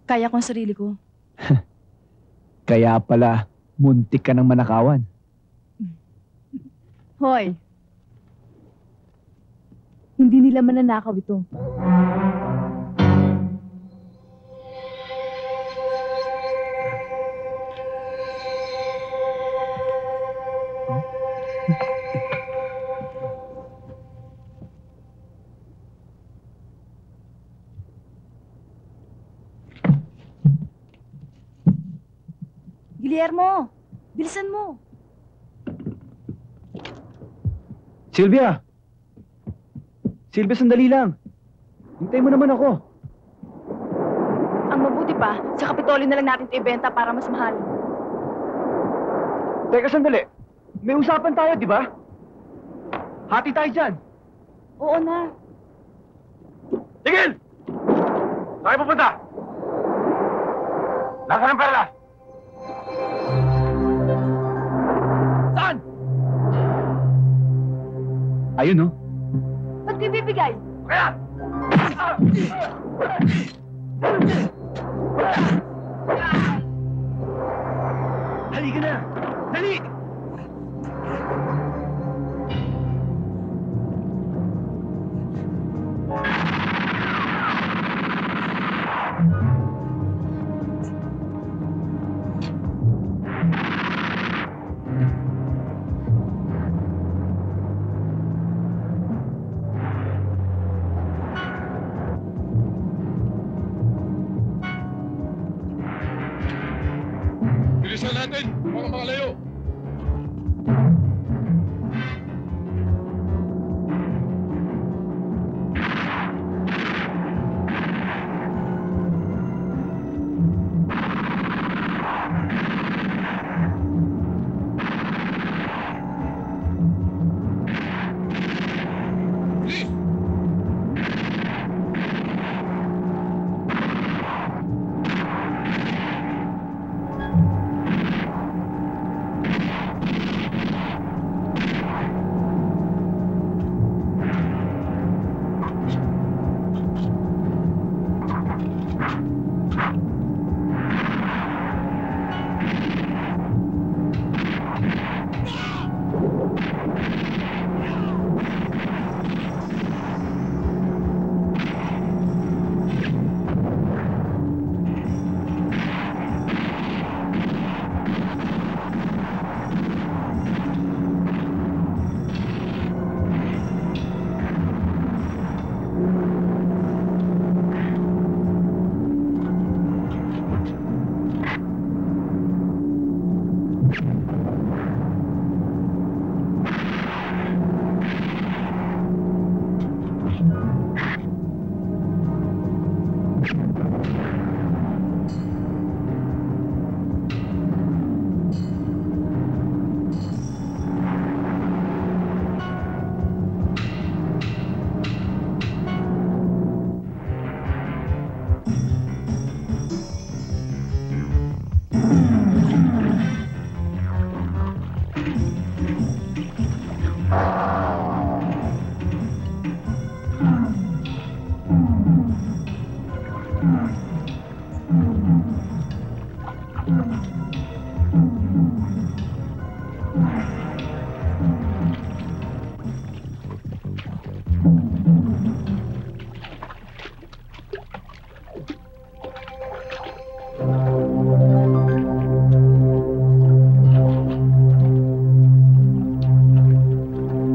F: Kaya ko ang sarili ko.
D: Kaya pala, muntik ka ng manakawan.
F: Hoy, hindi nila mananakaw ito. Guillermo, bilisan mo.
D: Sylvia! Sylvia, sandali lang. Hintay mo naman ako.
F: Ang mabuti pa, sa Kapitolyo na lang natin ito ibenta para mas mahal.
D: Teka, sandali. May usapan tayo, di ba? Hati tayo dyan.
F: Oo na.
K: Tigil! Saan kayo pupunta? Nasaan ang perlas?
B: Saan?
D: Ayun, no?
F: Ba't ko ibibigay?
K: Kaya!
B: Halika na! Dali!
L: Bilisan natin! Baka makalayo!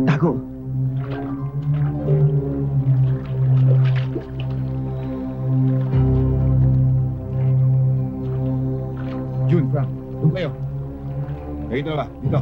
D: Tago!
K: June, Frank, doon kayo. Kayo dalawa, dito.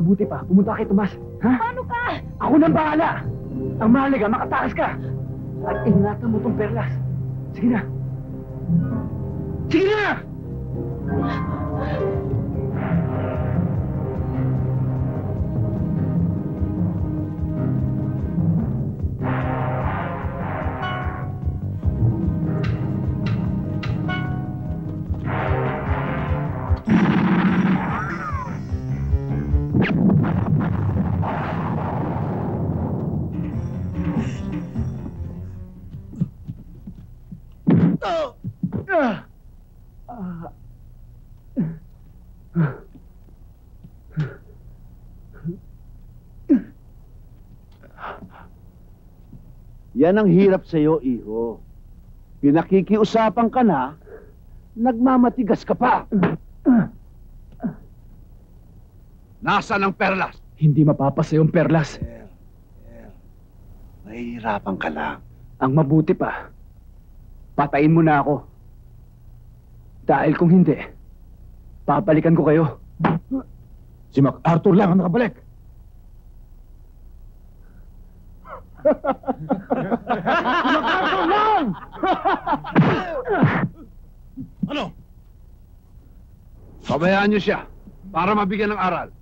B: mabuti pa, pumunta kay Tomas. Ha?
F: Paano ka?
B: Ako nang bahala. Ang mahalaga, makatakas ka. At ingatan mo tong perlas. Sige na. Sige na!
E: Yan ang hirap sa'yo, iho. Pinakikiusapan ka na, nagmamatigas ka pa. Nasaan ang perlas?
D: Hindi mapapasa yung perlas.
E: Nahihirapan ka lang.
D: Ang mabuti pa, patayin mo na ako. Dahil kung hindi, papalikan ko kayo.
A: Si MacArthur lang ang nakabalik.
B: MacArthur lang!
A: Ano?
E: Pabayaan niyo siya para mabigyan ng aral.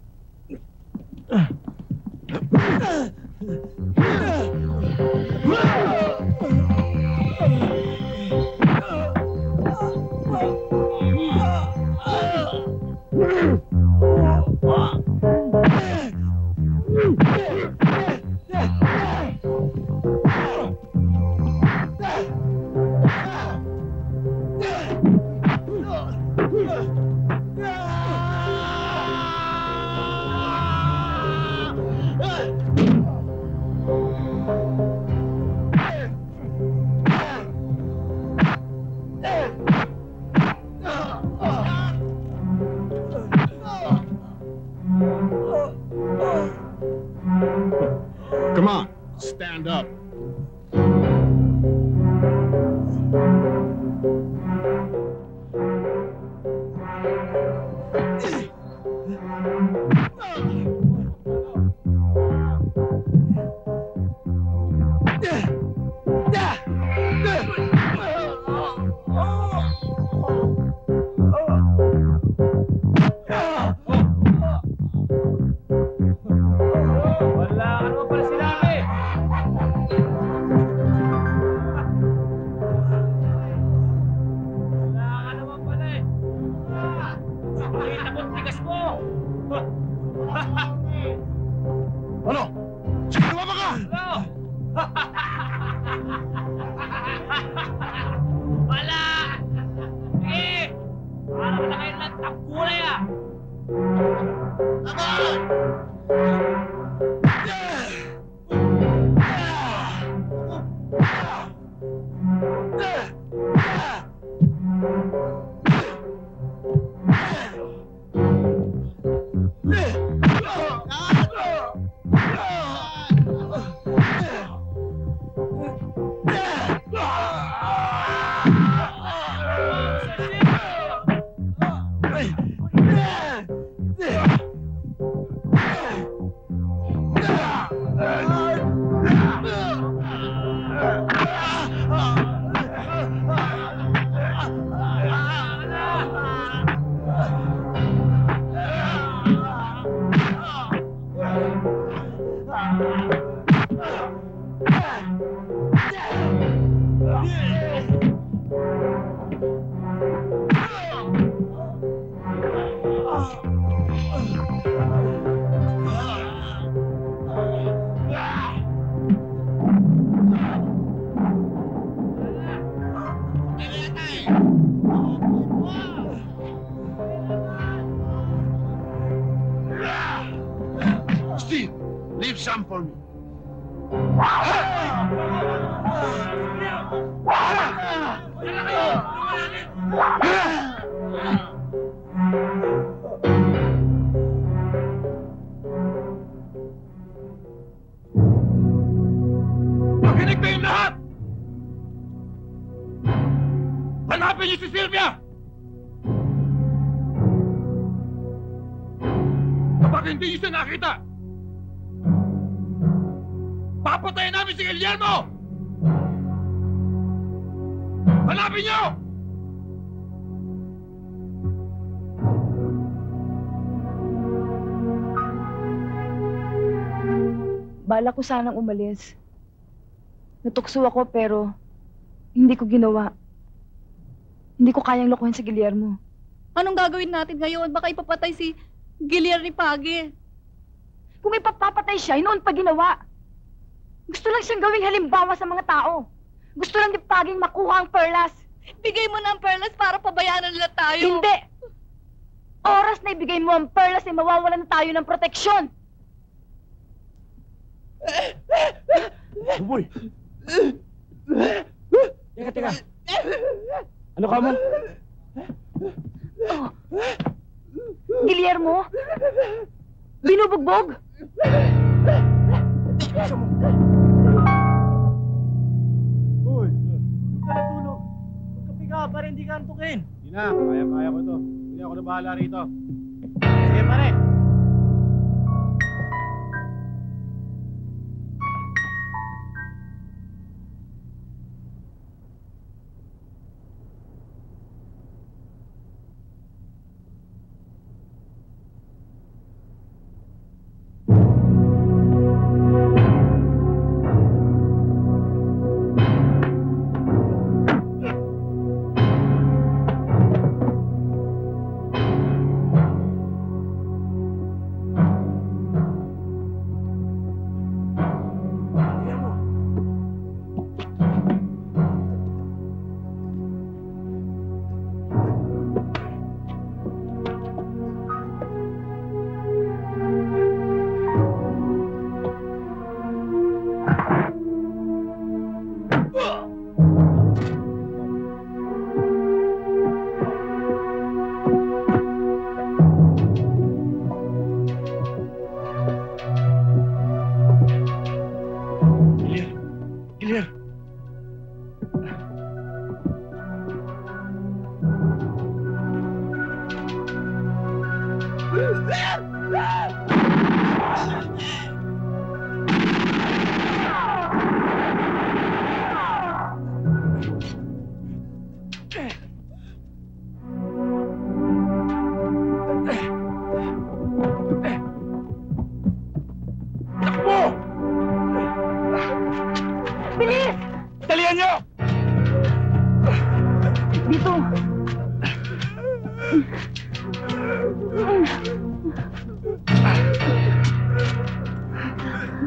H: Come on, stand up.
A: Ano? Sige, tumama ka!
B: Wala! Eh! Parang na kayo ng tangkulay ah!
E: Steve, leave some for me.
A: Makinig kayong lahat! Hanapin niyo si Sylvia! Kapag
L: Pag hindi nyo siya nakita, papatayin namin si Guillermo! Hanapin nyo!
F: Bala ko sanang umalis. Natukso ako pero hindi ko ginawa. Hindi ko kayang lokohin si Guillermo.
M: Anong gagawin natin ngayon? Baka ipapatay si Guillermo ni Page.
F: Kung ipapapatay siya, noon pa ginawa. Gusto lang siyang gawing halimbawa sa mga tao. Gusto lang ni Paging makuha ang perlas.
M: Bigay mo na ang perlas para pabayaan nila tayo.
F: Hindi! Oras na ibigay mo ang perlas ay mawawalan na tayo ng proteksyon.
K: Buboy! Teka. Ano ka mo?
F: Oh. Guillermo? Binubugbog?
K: Uy! Huwag ka natulog. Magkapi ka para hindi ka antukin. Hindi na, kaya ko to. Hindi ako na bahala rito. Sige pare!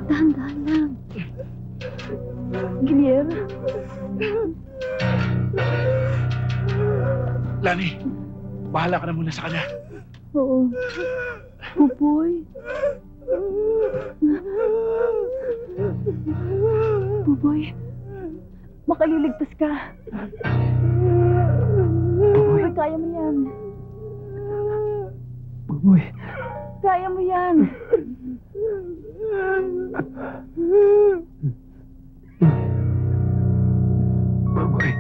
F: Dahan-dahan lang. Guillermo?
B: Lani, bahala ka na muna sa kanya.
F: Oo. Buboy. Buboy. Makaliligtas ka. Buboy, kaya mo yan.
D: Buboy.
F: Kaya mo yan.
D: Buboy.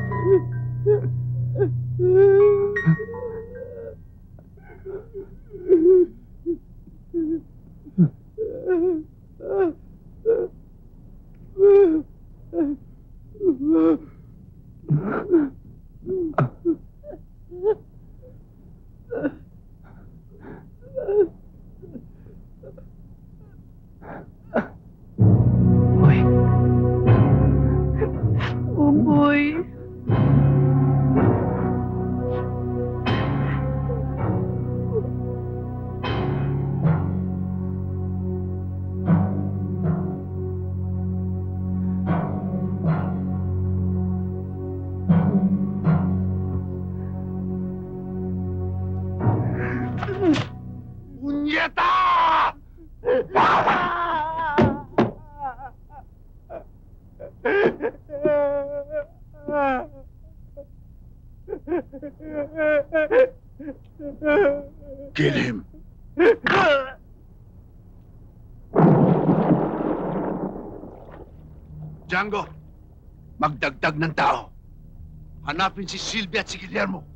F: Buboy.
B: Punyeta!
E: Kill him. Django, magdagdag ng tao. Hanapin si Sylvia at si Guillermo.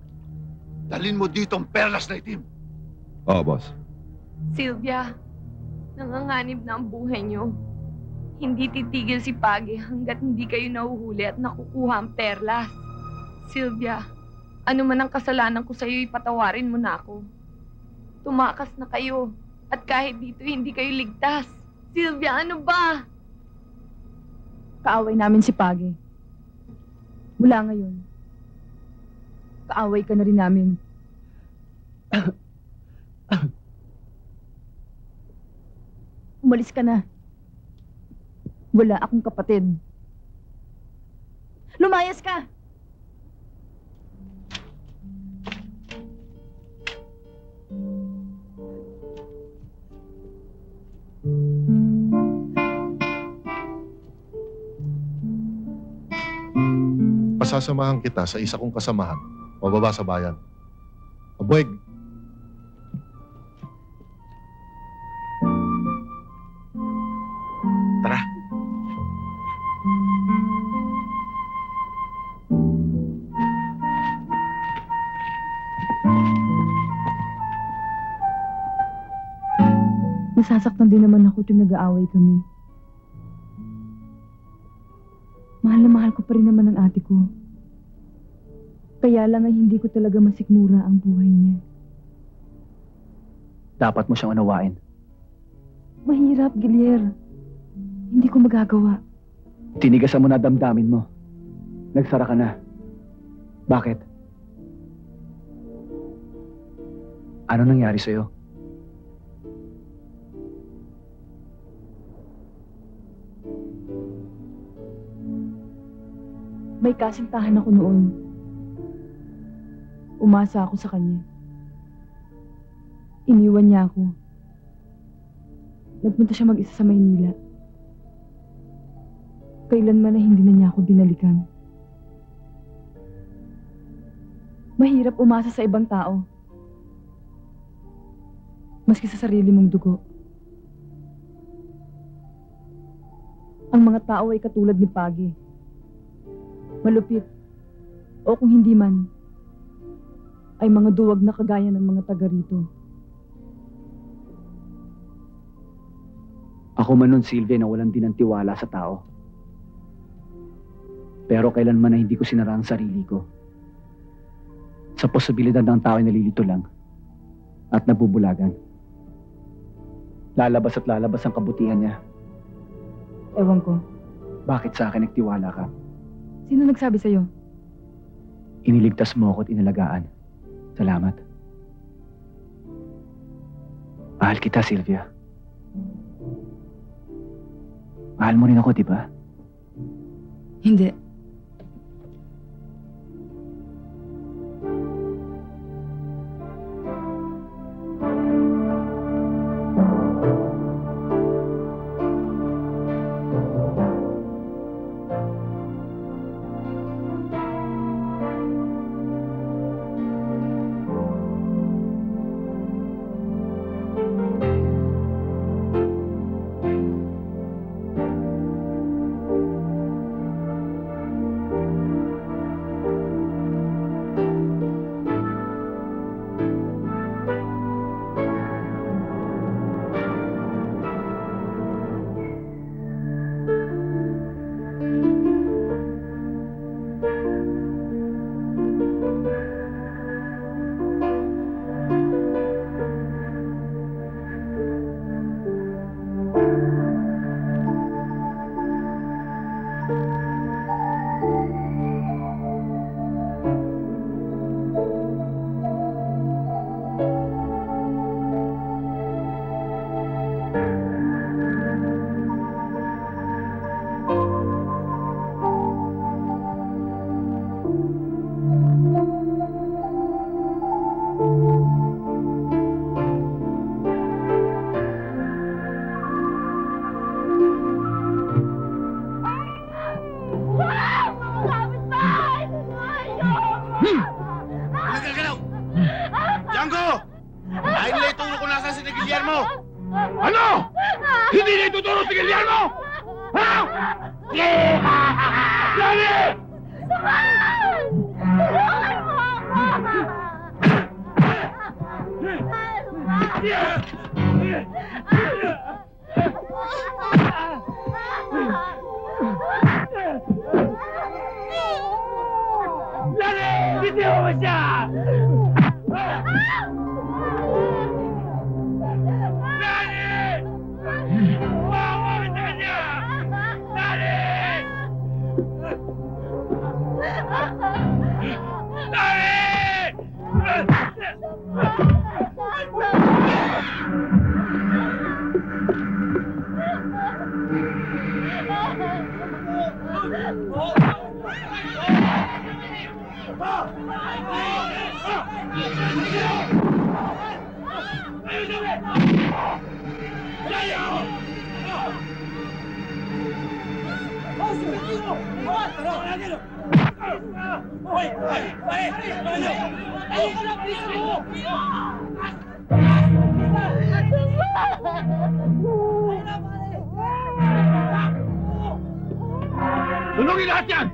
E: Dalhin mo dito ang perlas na itim.
H: Oo, boss.
F: Sylvia,
J: Nanganganib na ang buhay niyo. Hindi titigil si Page hanggat hindi kayo nahuhuli at nakukuha ang perlas. Sylvia, ano man ang kasalanan ko sa'yo, ipatawarin mo na ako. Tumakas na kayo. At kahit dito, hindi kayo ligtas. Sylvia, ano ba?
F: Kaaway namin si Page. Mula ngayon, kaaway ka na rin namin. Umalis ka na. Wala akong kapatid. Lumayas ka!
N: Pasasamahan kita sa isa kong kasamahan, pababa sa bayan. Abweg!
A: Tara.
F: Nasasaktan din naman ako tuwing nag-aaway kami. Mahal na mahal ko pa rin naman ang ate ko. Kaya lang ay hindi ko talaga masikmura ang buhay niya.
D: Dapat mo siyang unawain.
F: Mahirap, Gilier. Hindi ko magagawa.
D: Tinigasan mo na damdamin mo. Nagsara ka na. Bakit? Ano nangyari sa'yo?
F: May kasintahan ako noon. Umasa ako sa kanya. Iniwan niya ako. Nagpunta siya mag-isa sa Maynila. Kailanman na hindi na niya ako binalikan. Mahirap umasa sa ibang tao. Maski sa sarili mong dugo. Ang mga tao ay katulad ni Page. Malupit, o kung hindi man, ay mga duwag na kagaya ng mga taga rito.
D: Ako man nun, Sylvia, na walang din ng tiwala sa tao. Pero kailanman na hindi ko sinara ang sarili ko. Sa posibilidad ng tao ay nalilito lang at nabubulagan. Lalabas at lalabas ang kabutihan niya.
F: Ewan ko.
D: Bakit sa akin nagtiwala ka?
F: Sino nagsabi sa'yo?
D: Iniligtas mo ako at inalagaan. Salamat. Mahal kita, Sylvia. Mahal mo rin ako, di ba?
F: Hindi.
A: Ano? Hindi na ituturo si Guillermo? Ha? Dali!
O: Suman! Tulungan mo ako!
B: Bitiwan mo siya! Nani! Wawa ka sa kanya! Nani! Tulungin lahat yan!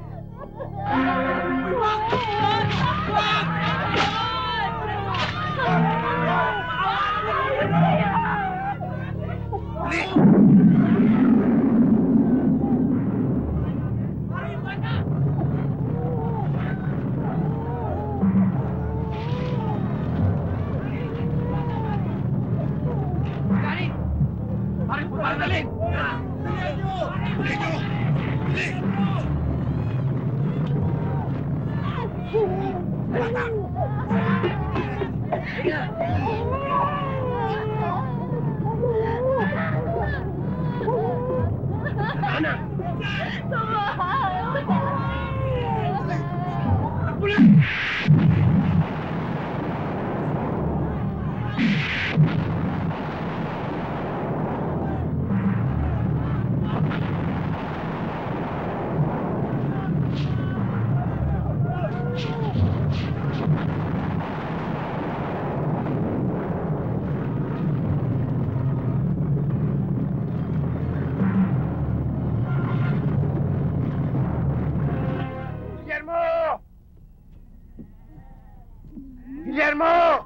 B: Guillermo!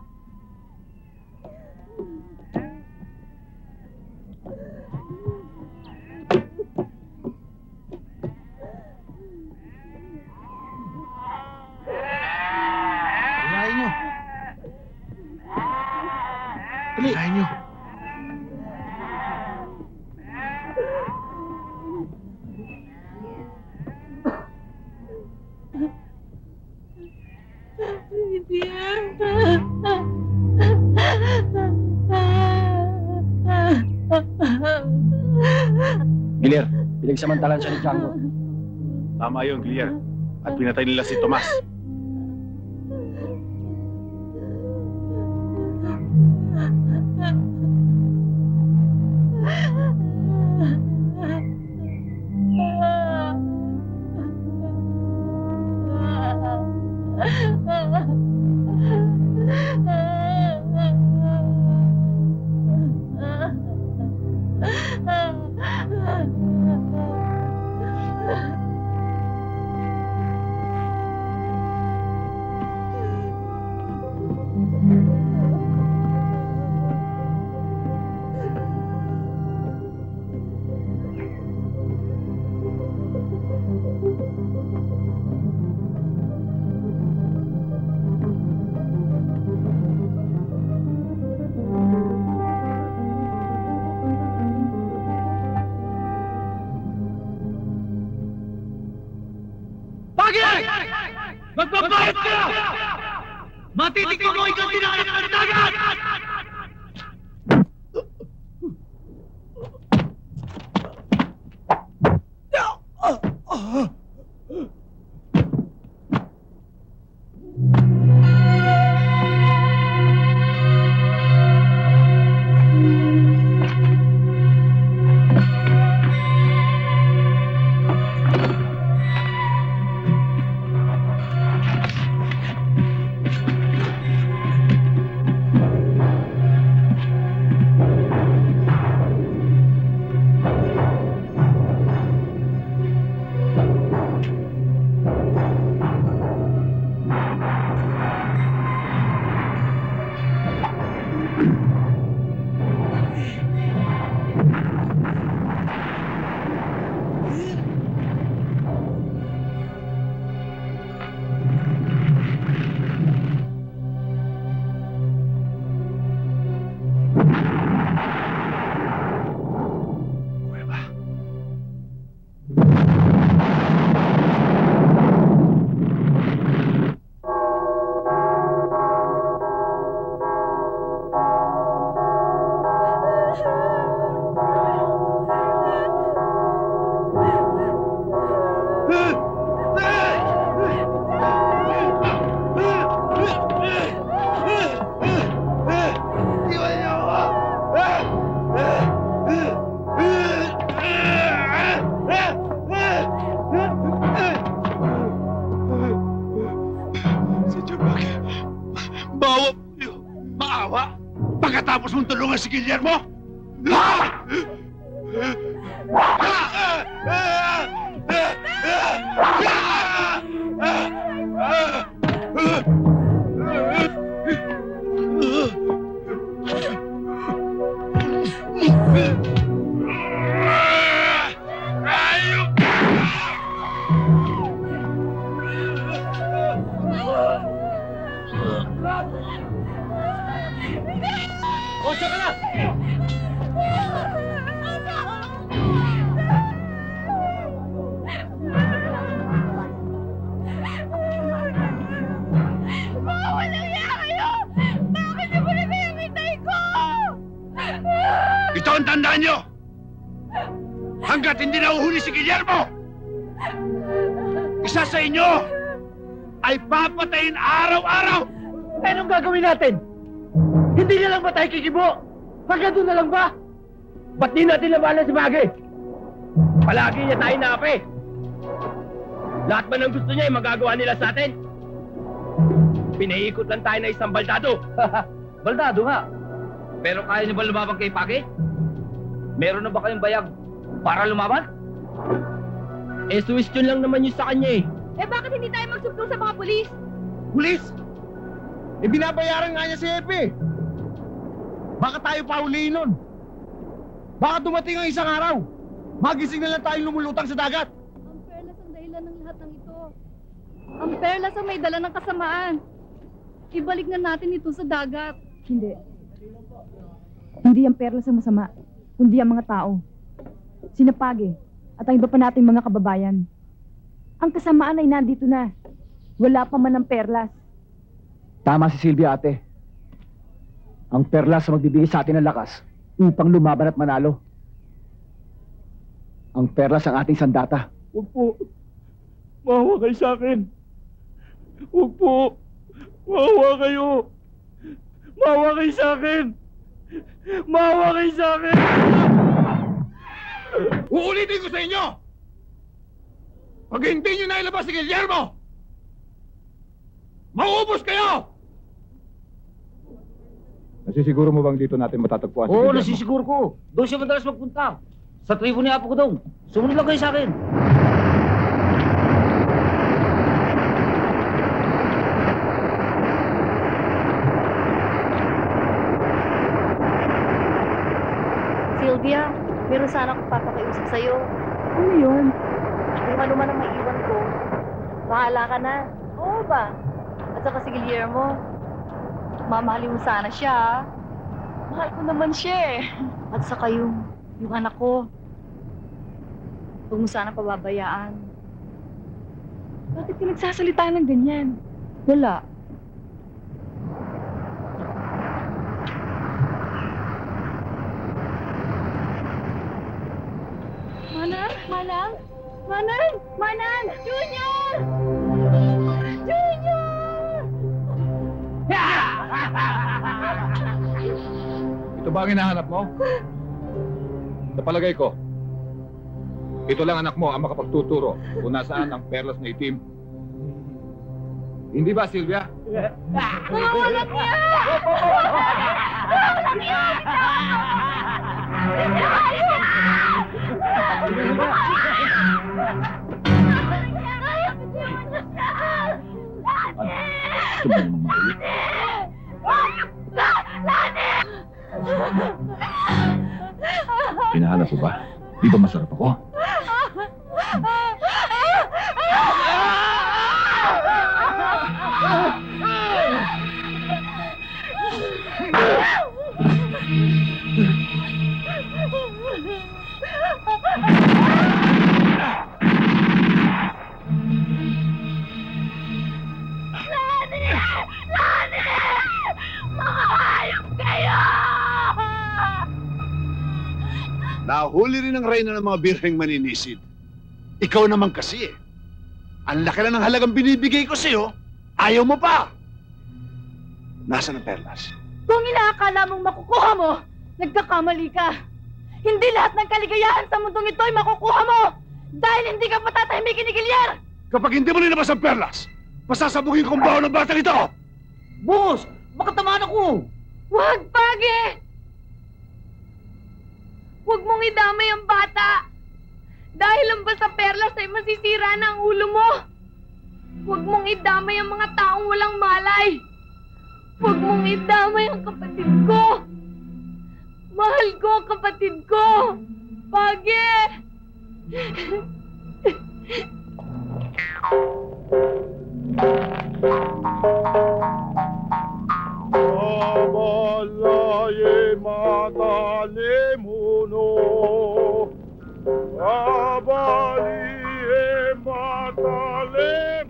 A: Hilahin nyo. Hilahin nyo.
D: Gilir, pinagsamantalan siya ni Django.
H: Tama yun, Gilir. At pinatay nila si Tomas.
B: Magbabayad ka! Matitikman mo ikaw tinahanap ng dagat!
E: Pagkatapos mong tulungan si Guillermo?
B: Kotse ka na!
O: Walang iya kayo! Bakit niyo po nabiyamitay ko?
E: Ito ang tandaan nyo! Hanggat hindi nahuhuli si Guillermo, isa sa inyo ay papatayin araw-araw!
B: Anong gagawin natin? Hindi na lang ba tayo kikibo? Hanggang doon na lang ba? Ba't di natin labanan si Bagay? Palagi niya tayo naapi. Lahat ba ng gusto niya ay magagawa nila sa atin? Pinaikot lang tayo na isang baldado. Baldado nga. Pero kaya niyo ba lumaban kay Pagi? Meron na ba kayong bayag para lumaban? Eh, suwestyon lang naman yun sa kanya eh.
F: Eh bakit hindi tayo magsumbong sa mga pulis?
A: Pulis? Eh, binabayaran nga niya si Epe. Baka tayo pauliin nun. Baka dumating ang isang araw. Magising na lang tayong lumulutang sa dagat.
M: Ang perlas ang dahilan ng lahat ng ito. Ang perlas ang may dala ng kasamaan. Ibalik na natin ito sa dagat.
F: Hindi. Hindi ang perlas ang masama, kundi ang mga tao. Sina Pagi at ang iba pa nating mga kababayan. Ang kasamaan ay nandito na. Wala pa man ang perlas.
D: Tama si Sylvia, ate. Ang perlas sa magbibigay sa atin ng lakas upang lumaban at manalo. Ang perlas ang ating sandata.
B: Huwag po. Maawa kayo sa akin. Huwag po. Maawa kayo. Maawa kayo sa akin. Maawa kayo sa akin.
A: Uulitin ko sa inyo! Pag hindi nyo nailabas si Guillermo, mauubos kayo!
P: Nasisiguro mo bang dito natin matatagpuan si
B: Oo,
P: Guillermo?
B: nasisiguro ko. Doon siya madalas magpunta. Sa tribo ni Apo ko doon. Sumunod lang kayo sa akin.
M: Sylvia, meron sana akong papakiusap sa'yo.
F: Ano yun?
M: Kung ano man ang maiwan ko, bahala ka na. Oo ba? At saka si Guillermo, mamahalin mo sana siya, ah. Mahal ko naman siya eh. At saka yung anak ko, huwag mo sana pababayaan.
F: Bakit ka nagsasalita ng ganyan? Wala.
M: Manang! Manang! Manang! Manang! Junior! Junior!
P: Ito ba ang hinahanap mo? Sa palagay ko, ito lang anak mo ang makapagtuturo kung nasaan ang perlas na itim. Hindi ba, Sylvia?
O: Walang iya! Walang iya!
P: Hinahanap mo ba? Di ba masarap ako?
E: Nahuli rin ang reyna ng mga birheng maninisid. Ikaw naman kasi eh. Ang laki na ng halagang binibigay ko sa'yo, ayaw mo pa! Nasaan ang perlas?
F: Kung inaakala mong makukuha mo, nagkakamali ka. Hindi lahat ng kaligayahan sa mundong ito ay makukuha mo! Dahil hindi ka patatahimikin ni Guillermo!
E: Kapag hindi mo nilabas ang perlas, pasasabugin ko ang baho ng batang ito!
B: Boss! Baka tamaan ako!
F: Huwag, Pagi!
J: Huwag mong idamay ang bata. Dahil lang ba sa perlas ay masisira na ang ulo mo? Huwag mong idamay ang mga taong walang malay. Huwag mong idamay ang kapatid ko. Mahal ko ang kapatid ko. Page!
L: Abalaye matalimuno, abaliye matalimuno,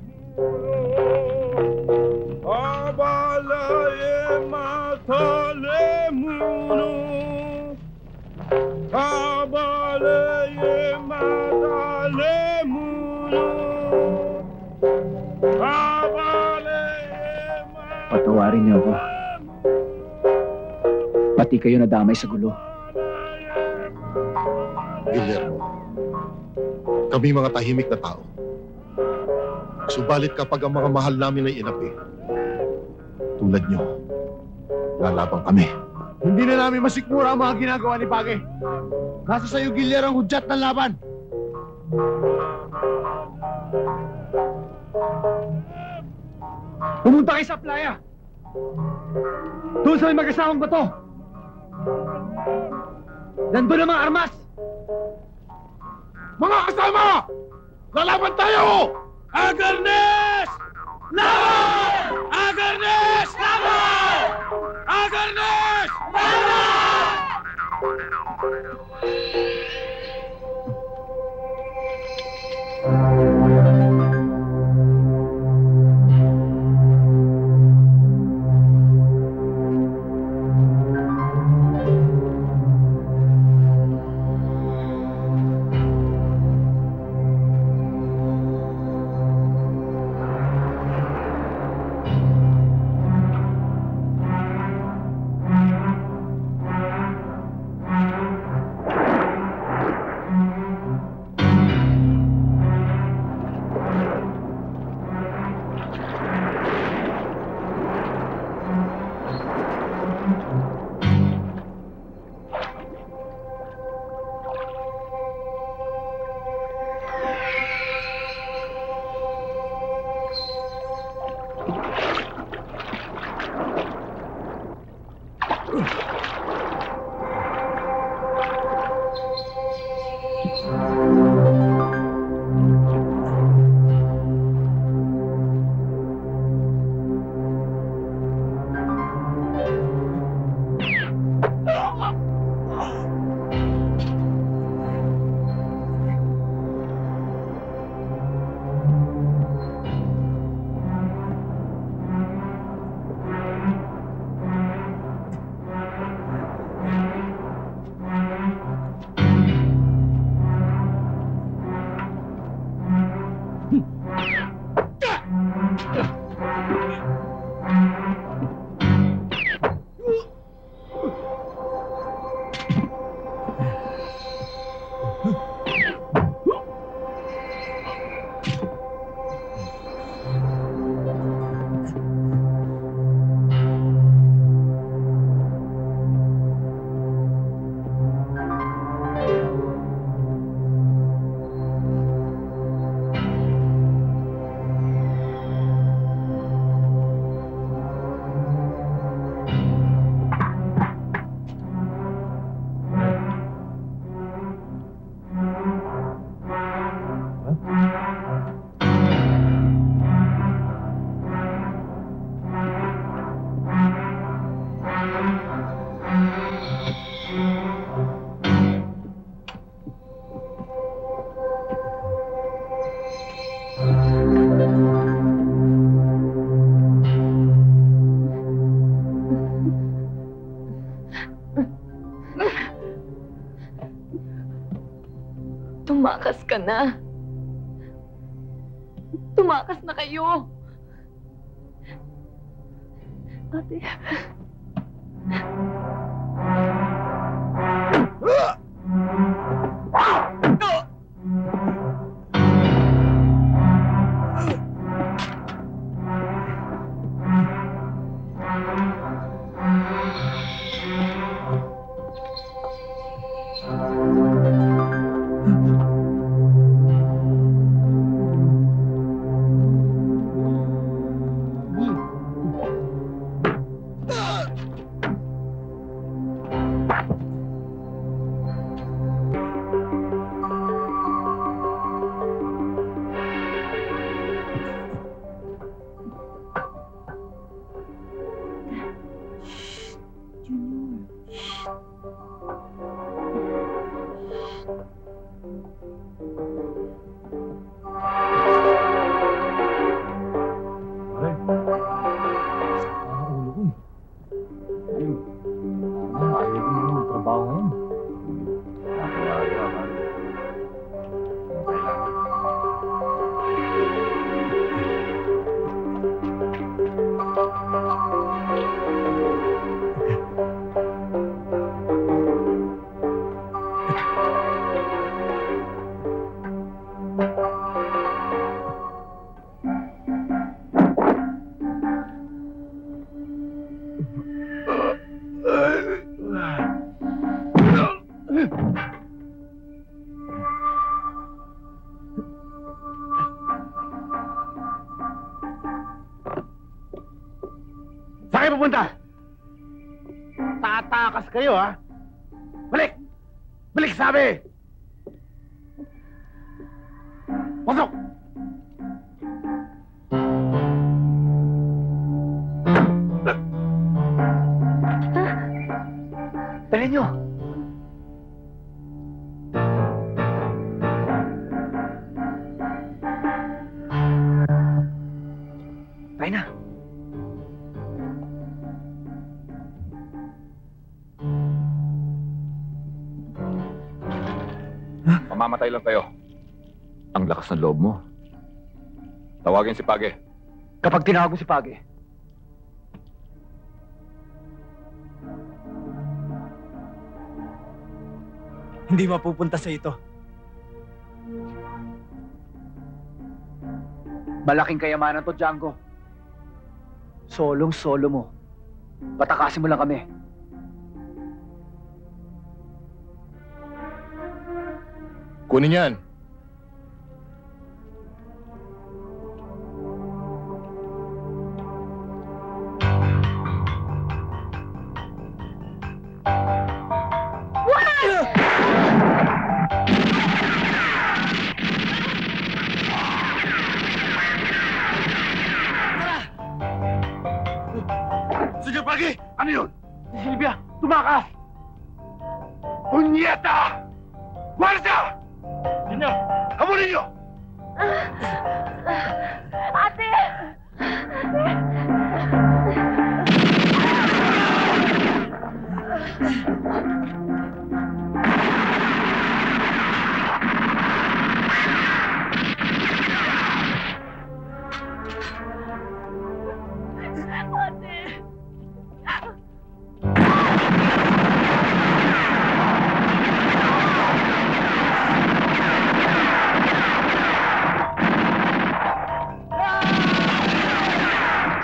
L: abalaye matalimuno, abalaye matalimuno, abalaye.
D: Patawarin niyo ako. Pati kayo nadamay sa gulo.
N: Guillermo, kami mga tahimik na tao. Subalit kapag ang mga mahal namin ay inapi, tulad nyo, lalabang kami.
A: Hindi na namin masikmura ang mga ginagawa ni Page. Nasa sayo, Guillermo, ang hudyat ng laban. Pumunta kayo sa playa. Doon sa may mag-asawang bato. Nandun ang mga armas.
L: Mga kasama! Lalaban tayo! Agarnes! Laban! Agarnes! Laban! Agarnes! Laban!
F: Tumakas ka na. Tumakas na kayo. Ate.
B: pupunta? Tatakas kayo, ha? Balik! Balik, sabi! Pasok!
D: Dali nyo! Tayo na!
P: Mamamatay lang kayo. Ang lakas ng loob mo. Tawagin si Page.
D: Kapag tinawag mo si Page,
K: Hindi mapupunta sa ito.
D: malaking kayamanan to, Django. Solong-solo mo. Patakasin mo lang kami.
N: Kunin yan.
B: Senyor Pagi! Ano yun? Si Silvia! Tumakas! Punyeta! Guarda! Senyor! Hamunin niyo!
O: Ate!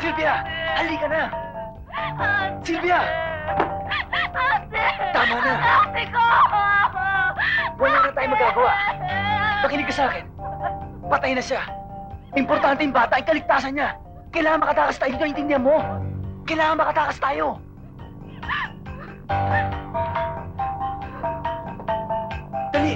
D: Silvia! Halika na! Silvia!
O: Ate!
D: Tama na!
O: Ate ko!
D: Wala na tayong magagawa. Makinig ka sa akin. Patay na siya. Importante yung bata, ang kaligtasan niya. Kailangan makatakas tayo. Hindi intindihan mo. Kailangan makatakas tayo. Dali!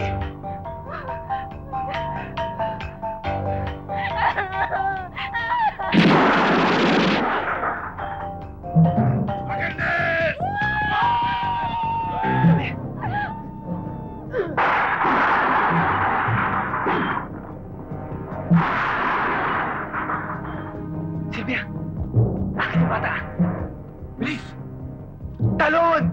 D: Silvia! Akin yung bata! Bilis! Talon!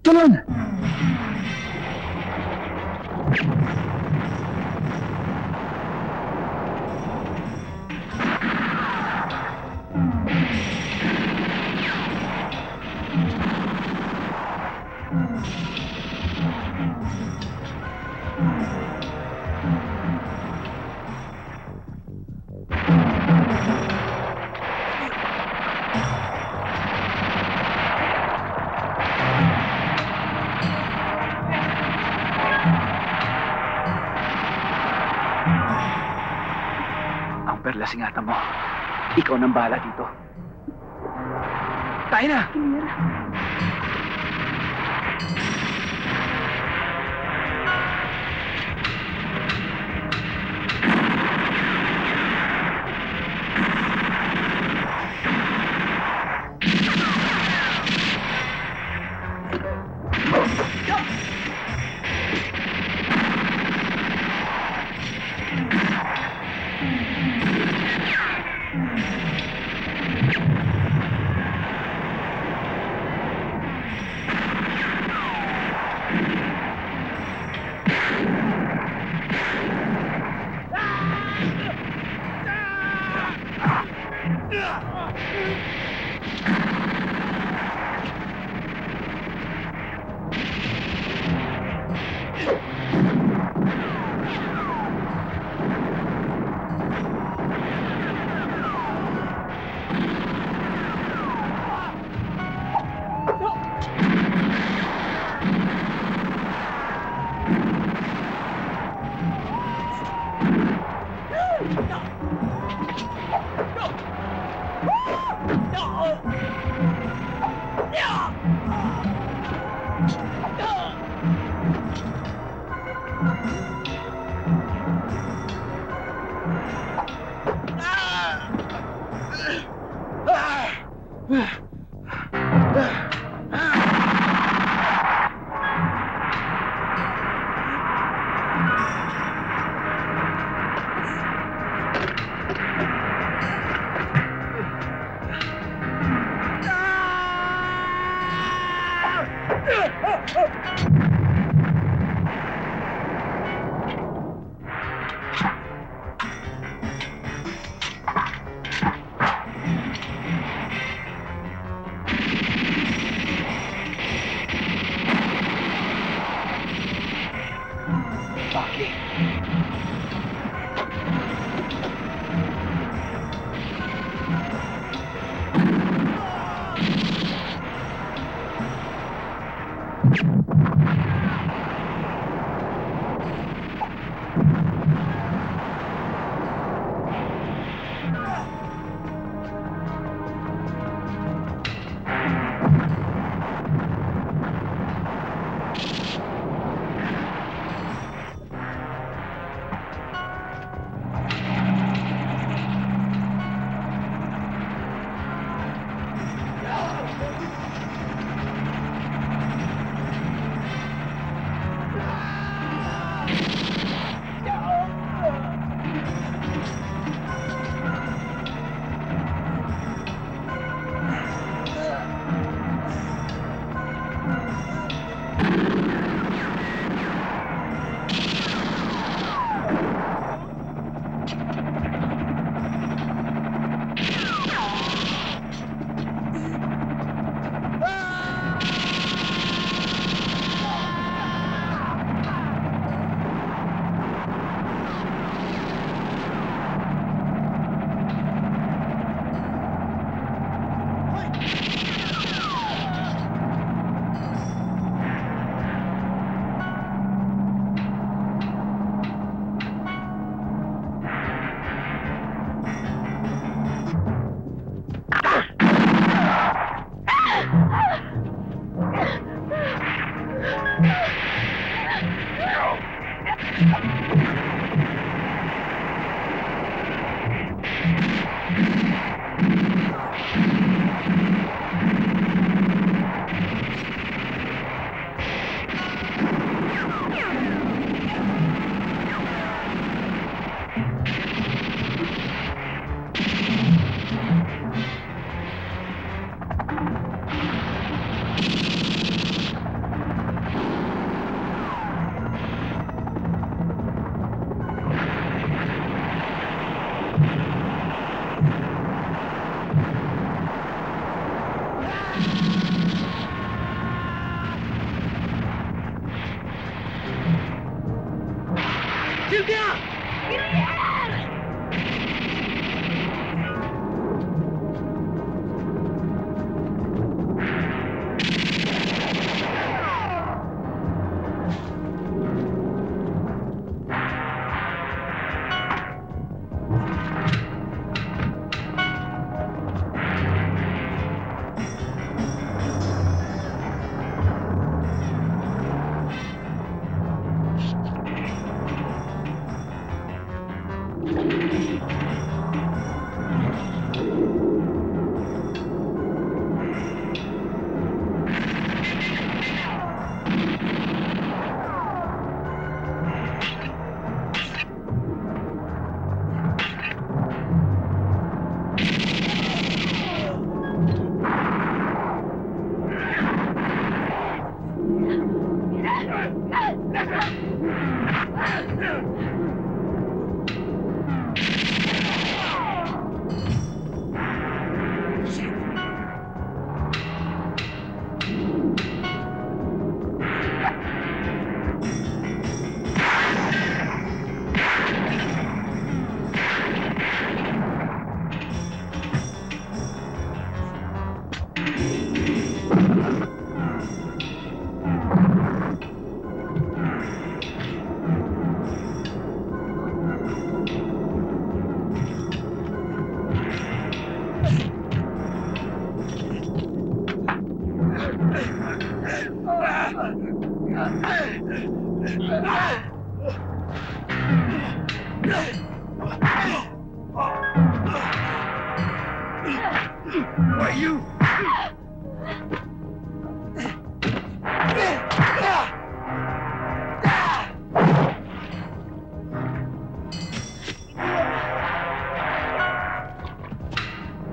D: Talon! lasing-lasingatan mo. Ikaw nang bahala dito. Tayo na!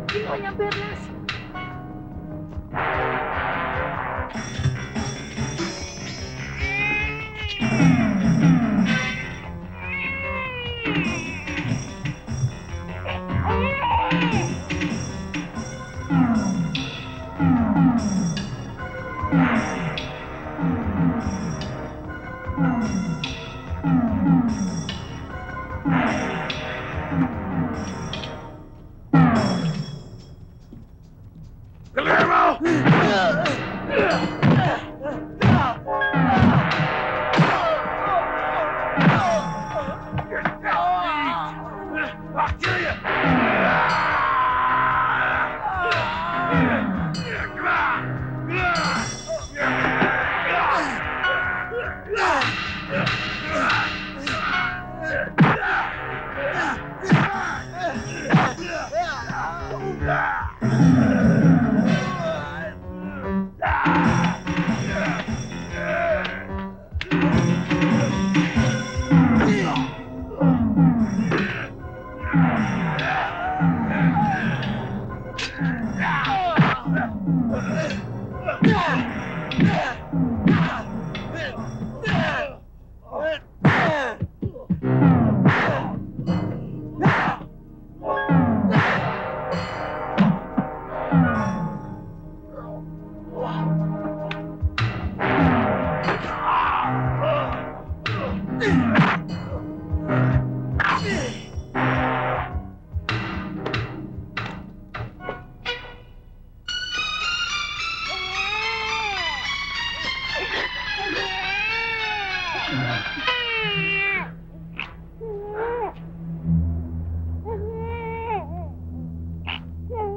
F: Kinuha niya ang perlas.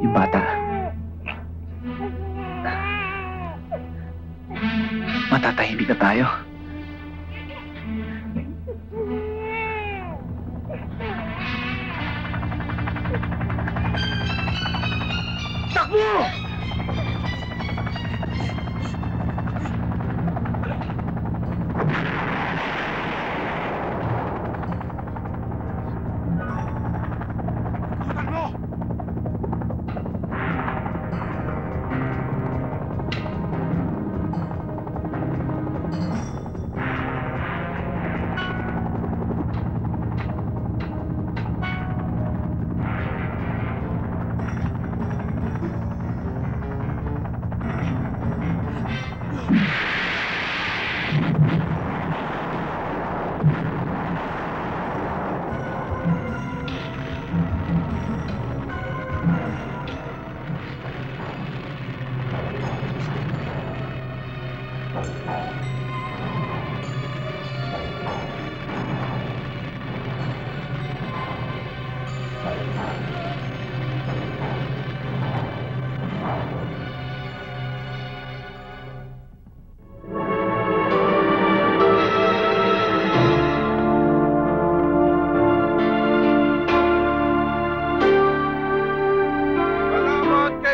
D: Yung bata. Matatahimik na tayo.
B: Takbo!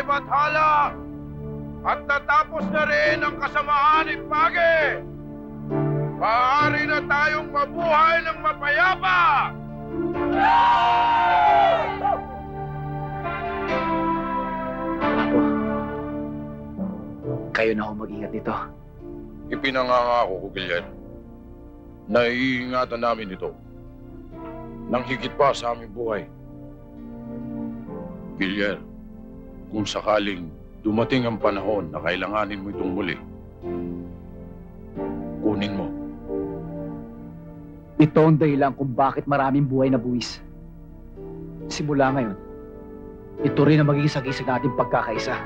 L: Bathala! At natapos na rin ang kasamaan ni Page! Maaari na tayong mabuhay ng mapayapa!
D: Apo, kayo na ho mag-ingat dito.
L: Ipinangangako ko, Gillian. Naiingatan namin ito nang higit pa sa aming buhay. Gilier, kung sakaling dumating ang panahon na kailanganin mo itong muli, kunin mo.
D: Ito ang dahilan kung bakit maraming buhay na buwis. Simula ngayon, ito rin ang magiging sagisag nating pagkakaisa.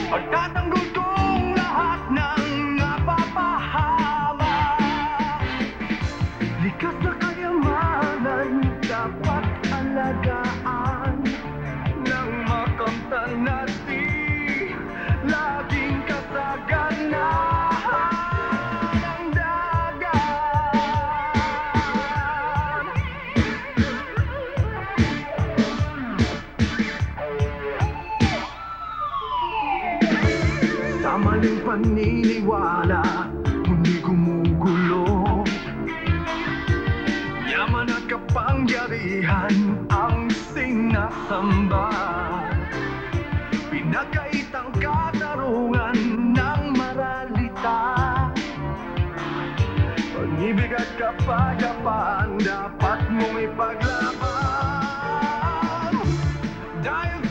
O: Pagtatanggol kong lahat ng napapahama. Likas na kayamanan dapat alagaan nang makamtan natin laging kasaganahan ng dagat. Sa maling paniniwala, mundi gumugulo. Yaman at kapangyarihan ang sinasamba. Pinagaitang katarungan ng maralita. Pag-ibig at kapayapaan dapat mong ipaglaban. Dahil